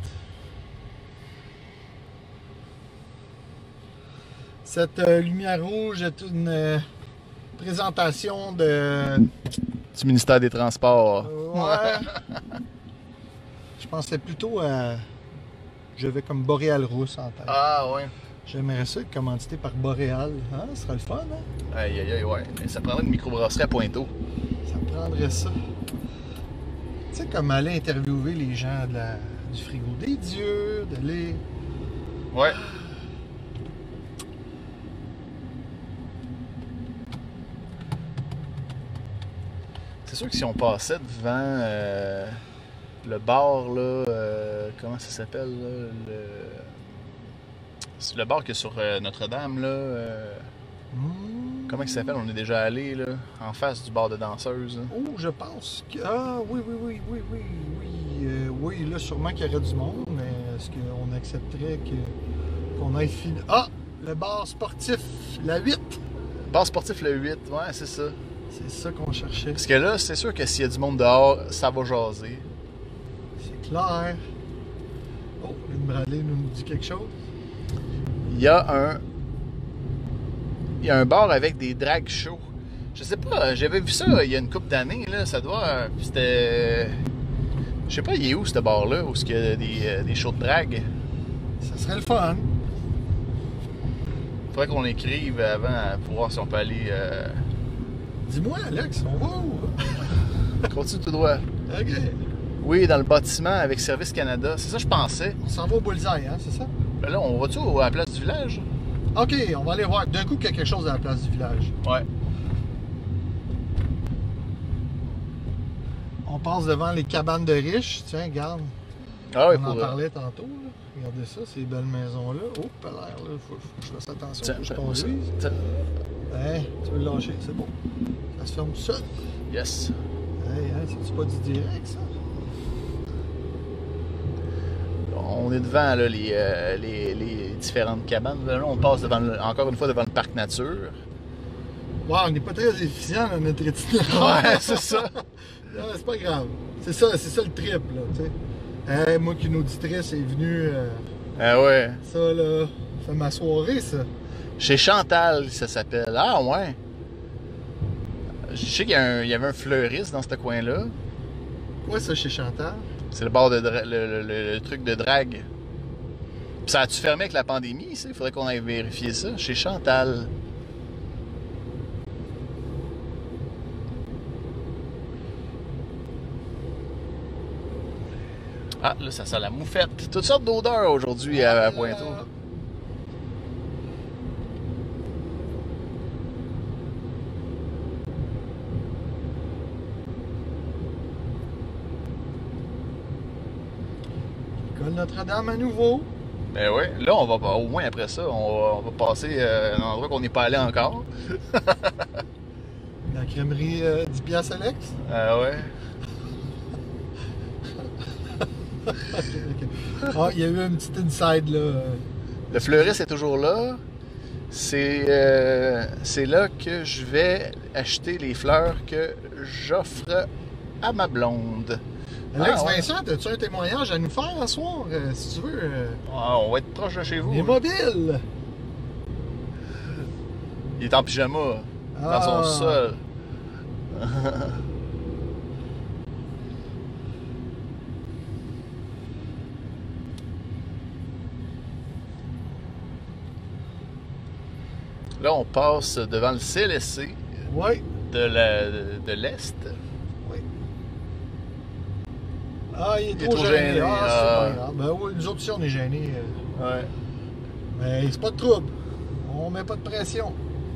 Cette lumière rouge est une présentation de... Du ministère des Transports. Ouais. Je pensais plutôt à... Je vais comme Boréal Rousse en tête. Ah, ouais. J'aimerais ça être commandité par Boréal. Hein? Ce serait le fun, hein? Aïe, aïe, aïe, ouais. Mais ça prendrait une microbrasserie à Pointeau. Ça prendrait ça. Tu sais, comme aller interviewer les gens du frigo des dieux, d'aller... Ouais. C'est sûr que si on passait devant le bar, là, comment ça s'appelle, là, c'est le bar qui est sur Notre-Dame, là. Comment il s'appelle? On est déjà allé, là, en face du bar de danseuses. Là. Oh, je pense que... Ah, oui. Oui, là, sûrement qu'il y aurait du monde, mais est-ce qu'on accepterait qu'on aille filer... Ah! Le bar sportif, la 8! Bar sportif le 8, ouais, c'est ça. C'est ça qu'on cherchait. Parce que là, c'est sûr que s'il y a du monde dehors, ça va jaser. C'est clair. Oh, une bralée nous dit quelque chose. Il y a un bar avec des drag shows. Je sais pas, j'avais vu ça il y a une couple d'années, là, ça doit... C'était... Je sais pas, il est où ce bar-là, où il y a des shows de drag? Ça serait le fun. Faudrait qu'on écrive avant pour voir si on peut aller... Dis-moi, Alex, on va où? Continue tout droit. OK. Oui, dans le bâtiment avec Service Canada. C'est ça que je pensais. On s'en va au Bullseye, hein, c'est ça? Ben là, on va-tu à la place du village? OK, on va aller voir. D'un coup, qu'il y a quelque chose à la place du village. Ouais. On passe devant les cabanes de riches. Tiens, regarde. Ah oui, On en pour... parlait tantôt. Là. Regardez ça, ces belles maisons-là. Oh, pas l'air, là. Faut que je fasse attention. Tiens, Faut que je fais-moi ça. conduise. Tiens. Hein, tu veux le lâcher, c'est bon. Ça se ferme tout seul. Yes. Hey, hein, c'est pas du direct, ça? On est devant là, les différentes cabanes. Là, on passe encore une fois devant le parc nature. Ouais, on n'est pas très efficient dans notre itinéraire. Ouais, c'est ça. Non, c'est pas grave. C'est ça le trip, là, tu sais. Hey, moi qu'une auditrice est venue, Ah ouais. ça, là, fait ma soirée, ça. Chez Chantal, ça s'appelle. Ah ouais. Je sais qu'il y avait un fleuriste dans ce coin-là. Ouais, ça, chez Chantal. C'est le bar de le truc de drague. Puis ça a-tu fermé avec la pandémie, ici? Il faudrait qu'on aille vérifier ça. Chez Chantal. Ah, là, ça sent la moufette. Toutes sortes d'odeurs aujourd'hui à Pointeau. École Notre-Dame à nouveau. Ben oui. Là, on va au moins après ça, on va passer à un endroit qu'on n'est pas allé encore. La crèmerie 10 piastres Alex. Ah ouais. Ok. Ah, il y a eu un petit inside, là. Le fleuriste est toujours là. C'est là que je vais acheter les fleurs que j'offre à ma blonde. Alex, Ah, ouais. Vincent, as-tu un témoignage à nous faire ce soir, si tu veux? Ah, on va être proche de chez vous. Les mobiles! Il est en pyjama dans son Ah. sol. Là, on passe devant le CLSC Oui. de l'Est. Oui. Ah, il est Il est trop trop gêné. gêné. Ah, Ah. c'est pas grave. Ben oui, nous autres aussi, on est gênés. Ouais. Mais c'est pas de trouble. On met pas de pression.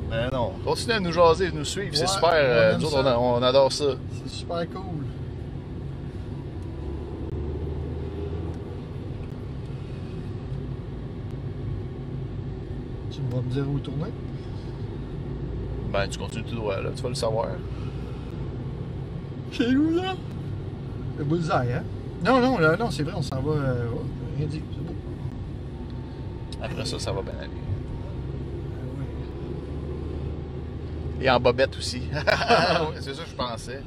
Mais non. Continuez à nous jaser, de nous suivre. C'est Ouais, super. on aime Nous autres, ça. on adore ça. C'est super cool. Tu vas me dire où tourner? Ben, tu continues tout droit, là. Tu vas le savoir. C'est où, là? Le bullseye, hein? Non, non, là, non, c'est vrai, on s'en va. Oh, rien dit, c'est beau. Après ça, ça va bien aller. Oui. Et en bobette aussi. Ouais, c'est ça que je pensais.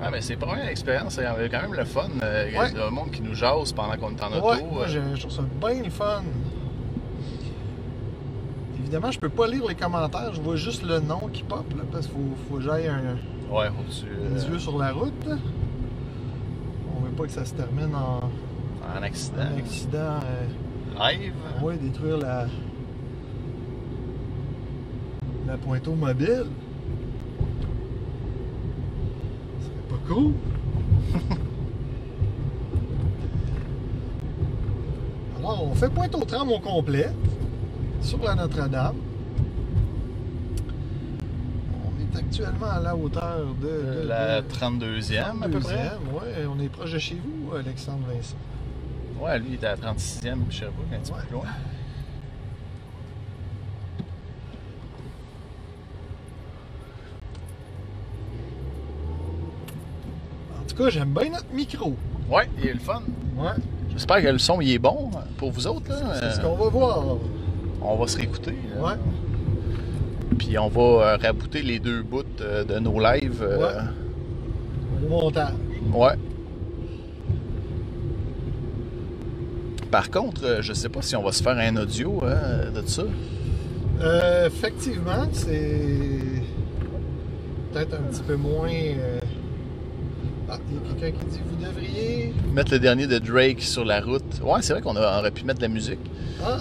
Ah, mais c'est pas une expérience. Il y a quand même le fun. Il y a Ouais. du monde qui nous jase pendant qu'on est en auto. Ouais, moi, je trouve ça bien le fun. Évidemment, je peux pas lire les commentaires, je vois juste le nom qui pop, là, parce qu'il faut que j'aille un Ouais, faut que tu. yeux sur la route. Là. On veut pas que ça se termine en En accident. accident. Live. Ouais, détruire la Pointeau mobile. Ce serait pas cool. Alors, on fait Pointe-aux-Trembles au complet, sur la Notre-Dame. On est actuellement à la hauteur de La 32e, à peu près. Ouais, on est proche de chez vous, Alexandre Vincent. Ouais, lui, il était à la 36e, je sais pas, un petit peu plus loin. En tout cas, j'aime bien notre micro. Ouais, il est le fun. Ouais, J'espère que le son il est bon pour vous autres. Là. c'est ce qu'on va voir. On va se réécouter. là. Ouais. Puis on va rabouter les deux bouts de nos lives. Le montage. Ouais. Par contre, je sais pas si on va se faire un audio de ça. Effectivement, c'est peut-être un petit peu moins. Ah, il y a quelqu'un qui dit vous devriez. Mettre le dernier de Drake sur la route. Ouais, c'est vrai qu'on aurait pu mettre de la musique. Ah,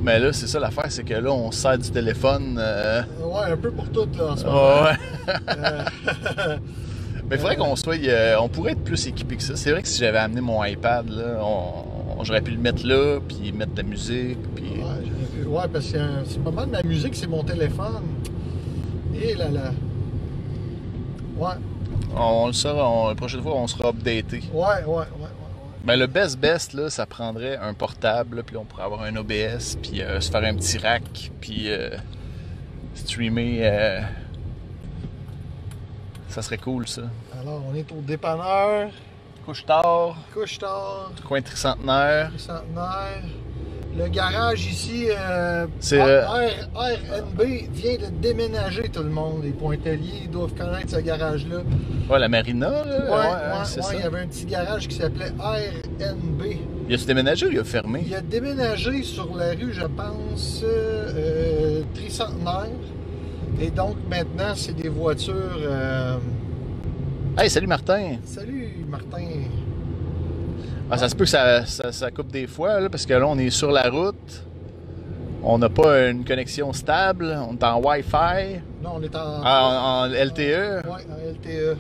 Mais là, c'est ça l'affaire, c'est que là, on sert du téléphone. ouais, un peu pour tout là en ce moment. Ouais. Euh, Mais il faudrait qu'on soit. On pourrait être plus équipé que ça. C'est vrai que si j'avais amené mon iPad, là, j'aurais pu le mettre là, puis mettre de la musique, puis... Ouais, parce que c'est pas mal de ma musique, c'est mon téléphone. Et là là. Ouais. On le saura, la prochaine fois, on sera updaté. Ouais. Mais le best, là, ça prendrait un portable, là, puis là, on pourrait avoir un OBS, puis se faire un petit rack, puis streamer. Ça serait cool, ça. Alors, on est au dépanneur. Couche-tard, Couche-tard. coin tricentenaire. Centenaire. Le garage ici, C'est, RNB vient de déménager tout le monde. Les Pointeliers doivent connaître ce garage-là. Ouais, la marina, là. C'est ça. Il y avait un petit garage qui s'appelait RNB. Il a-tu déménagé ou il a fermé? Il a déménagé sur la rue, je pense, Tricentenaire. Et donc maintenant, c'est des voitures. Hey, salut Martin! Salut Martin! Ah, ça se peut que ça coupe des fois, là, parce que là, on est sur la route. On n'a pas une connexion stable. On est en Wi-Fi. Non, on est En LTE. Ouais, en LTE.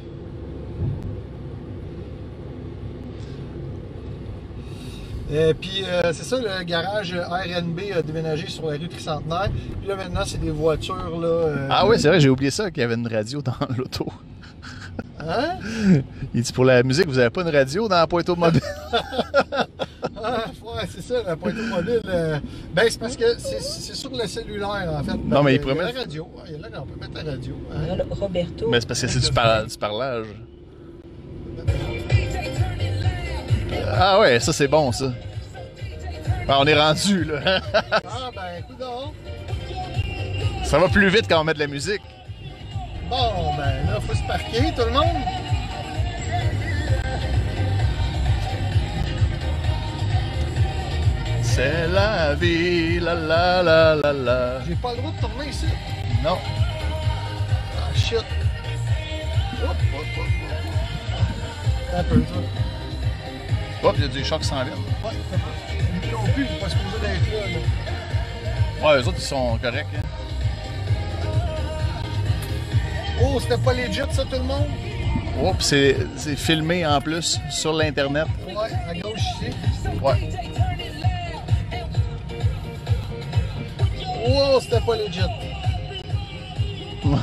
Puis c'est ça, le garage RNB a déménagé sur la rue Tricentenaire. Puis là maintenant, c'est des voitures là. Ah oui, c'est vrai, j'ai oublié ça, qu'il y avait une radio dans l'auto. Hein? Il dit pour la musique, vous avez pas une radio dans la pointe automobile? Ah, ouais, c'est ça, la pointe automobile. Ben, c'est parce que c'est sur le cellulaire, en fait. Non, mais il y a promet. la radio. Il y a là, on peut mettre la radio. Hein? Voilà, Roberto. Mais c'est parce que c'est du parlage. Ah ouais, ça c'est bon, ça. Ah, on est rendu, là. Ah, ben, écoute donc. Ça va plus vite quand on met de la musique. Bon, ben, là, faut se parquer, tout le monde. C'est la vie, la la la la la. J'ai pas le droit de tourner ici. Non. Ah, shit. Hop. Un peu, ça. Hop, il y a des chars qui s'en viennent. Ouais, lui non plus, il est pas supposé d'être là, là. Ouais, eux autres, ils sont corrects. Hein. Oh, c'était pas legit, ça, tout le monde? Oh, pis c'est filmé en plus sur l'Internet. Ouais, à gauche ici. Ouais. Oh, c'était pas legit. On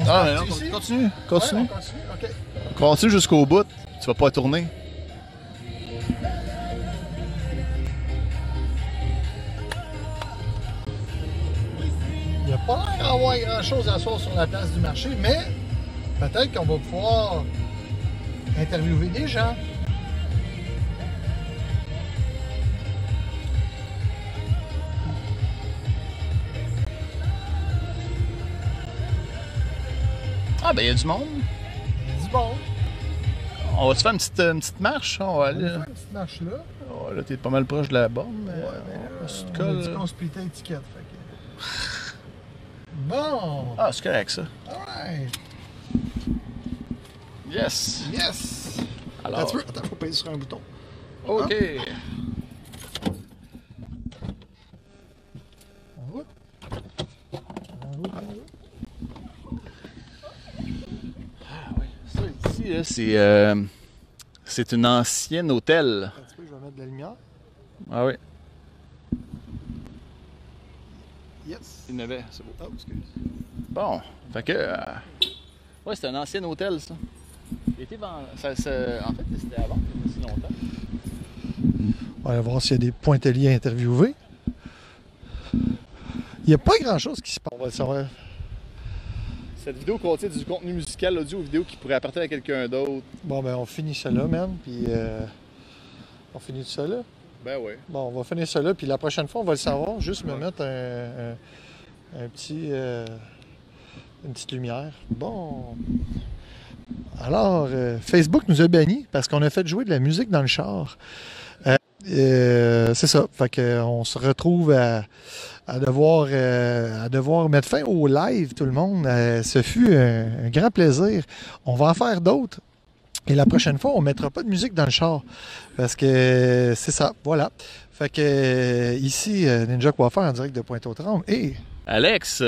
se Ah, parle mais non, ici? continue. Ouais, Continue. on continue, ok. Continue jusqu'au bout. Tu vas pas tourner. Il n'y a pas l'air d'avoir grand-chose à soir sur la place du marché, mais peut-être qu'on va pouvoir interviewer des gens. Ah, ben, il y a du monde. Il dit bon, On va se faire une petite marche. On va on va aller. faire une petite marche là. Oh, là, t'es pas mal proche de la borne. Mais On se a colle. dit qu'on splittait l'étiquette. Fait que... Bon, Ah, c'est correct, ça. alright, Yes. yes. Alors, Attends, faut peser sur un bouton. OK. En route. Ça, ici, là, c'est une ancienne hôtel. Un petit peu, je vais mettre de la lumière. Ah oui. Yes. Il n'avait, c'est beau. Oh, excuse. Bon, fait que... ouais, c'est un ancien hôtel, ça. Il était en fait, c'était avant, il y a si longtemps. On va voir s'il y a des pointeliers interviewés. Il n'y a pas grand-chose qui se passe. On va le savoir. Cette vidéo contient du contenu musical, audio ou vidéo qui pourrait appartenir à quelqu'un d'autre. Bon, ben, on finit ça là, man. Puis, on finit ça là. Ben ouais. Bon, on va finir ça là. Puis, la prochaine fois, on va le savoir. Juste me mettre un petit... une petite lumière. Bon. Alors, Facebook nous a bannis parce qu'on a fait jouer de la musique dans le char. C'est ça. Fait qu'on se retrouve à devoir mettre fin au live, tout le monde. Ce fut un grand plaisir. On va en faire d'autres. Et la prochaine fois, on ne mettra pas de musique dans le char. Parce que c'est ça. Voilà. Fait que ici, Ninja Coiffeur en direct de Pointe-aux-Trembles. Et Alex,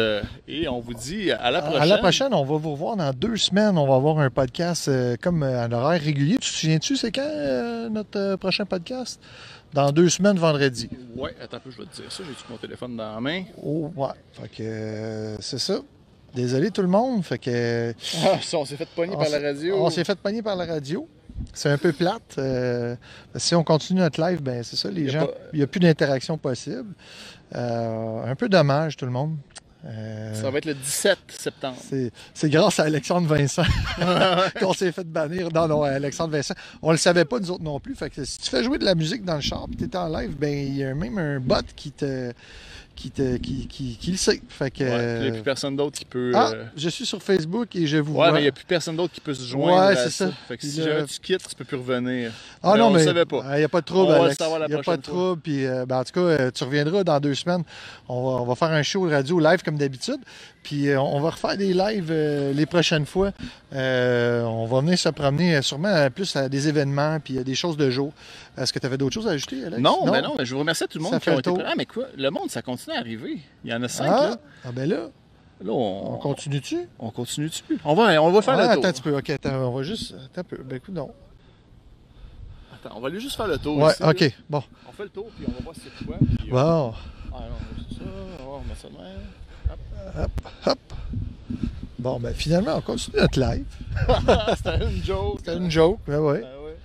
et on vous dit à la prochaine. À la prochaine, on va vous revoir dans 2 semaines. On va avoir un podcast comme à l'horaire régulier. Tu te souviens-tu, c'est quand notre prochain podcast? Dans 2 semaines, vendredi. Ouais, attends un peu, je vais te dire ça. J'ai-tu mon téléphone dans la main? Oh, ouais. Fait que c'est ça. Désolé tout le monde. Fait que. Ah, ça, on s'est fait pogner par la radio. On s'est fait pogner par la radio. C'est un peu plate. Si on continue notre live, ben c'est ça, les gens. Il n'y a plus d'interaction possible. Un peu dommage, tout le monde. Ça va être le 17 septembre. C'est grâce à Alexandre Vincent qu'on s'est fait bannir. Non, Alexandre Vincent. On le savait pas, nous autres non plus. Fait que si tu fais jouer de la musique dans le char et tu es en live, ben il y a même un bot qui le sait. Fait que, il n'y a plus personne d'autre qui peut. Je suis sur Facebook et je vous vois. Ouais, mais il n'y a plus personne d'autre qui peut se joindre. Ouais, c'est ça. Fait que si jamais tu quittes, tu peux plus revenir. Ah non, mais. On ne savait pas. Il n'y a pas de trouble, on Alex. Il n'y a pas de trouble. Puis, en tout cas, tu reviendras dans 2 semaines. On va faire un show radio live comme d'habitude. Puis, on va refaire des lives les prochaines fois. On va venir se promener sûrement plus à des événements puis des choses de jour. Est-ce que tu avais d'autres choses à ajouter, Alex? Non, mais je vous remercie à tout le monde Ça qui ont fait été le tour. présents. Ah, mais quoi? Le monde, ça continue à arriver. Il y en a 5, là. Ah, ben là. Là, On continue-tu? On continue-tu? On va faire le tour. Attends un petit peu. OK, on va juste... Attends un peu. Ben écoute, non. Attends, on va aller juste faire le tour Ouais, ici, OK, là. bon. On fait le tour, puis on va voir si c'est quoi. Puis, Bon. Ah non, c'est ça. On met ça de même. Hop. Bon, ben finalement, on continue notre live. C'était une joke. C'était une joke, ben ouais. Ah ouais.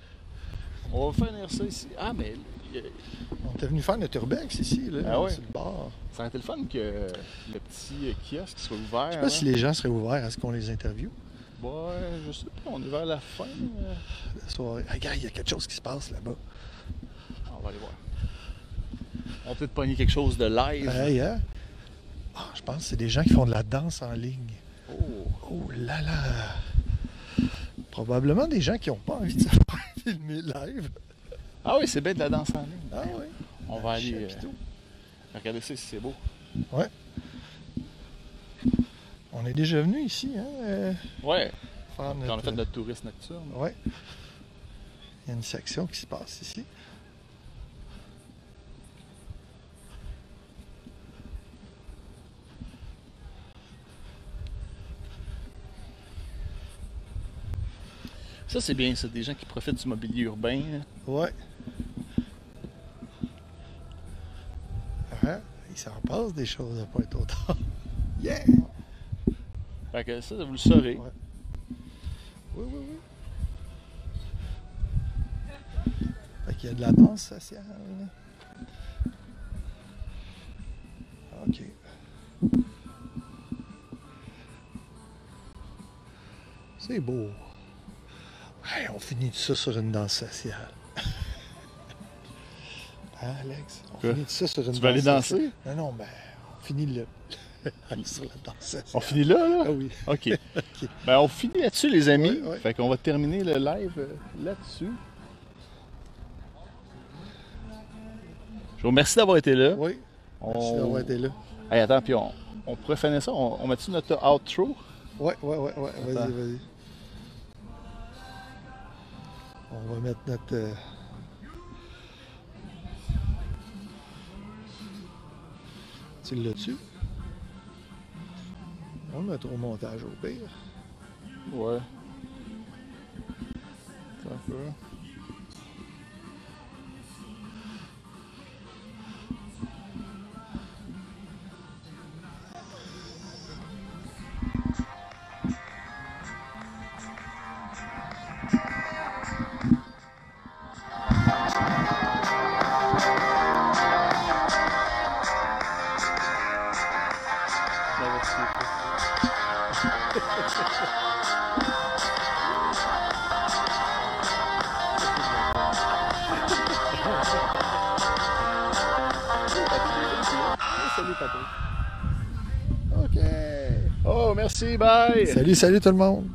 On va finir ça ici. Ah, mais On était venu faire notre urbex ici, là, Ah ouais. sur le bar. ça aurait été le fun que le petit kiosque soit ouvert. Je sais pas si les gens seraient ouverts à ce qu'on les interviewe. Ouais, je sais pas. On est vers la fin. La soirée. Ah, regarde, il y a quelque chose qui se passe là-bas. On va aller voir. On va peut-être pogner quelque chose de live. Hey, hein? Ah, je pense que c'est des gens qui font de la danse en ligne. Oh là là! Probablement des gens qui n'ont pas envie de se faire filmer live. Ah oui, c'est bien de la danse en ligne. Ah oui? On va aller Chapiteau. regarder ça si c'est beau. Ouais. On est déjà venu ici, hein? Ouais. Faire Quand on a fait notre tourisme nocturne. Ouais. Il y a une section qui se passe ici. Ça, c'est bien, ça. Des gens qui profitent du mobilier urbain. Là. Ouais. Ah, il s'en passe des choses à Pointe-aux-Trembles. Yeah! Fait que ça, vous le saurez. Ouais. Oui. Fait qu'il y a de la danse sociale. OK. C'est beau. Hey, on finit tout ça sur une danse sociale. Hein, Alex? On Quoi? finit tout ça sur une danse Tu vas aller danser? sociale. Non, ben, on finit là. Sur la danse sociale. On finit là, là? Ah oui. OK. Ben, on finit là-dessus, les amis. Ouais. Fait qu'on va terminer le live là-dessus. Je vous remercie d'avoir été là. Oui. Merci d'avoir été là. Hey, attends, puis on pourrait finir ça. On met-tu notre outro? Ouais. Vas-y. On va mettre notre... Tu l'as-tu? On va le mettre au montage au pire. Ouais. Un peu. Salut, Patrick. OK. Oh, merci, bye! Salut tout le monde.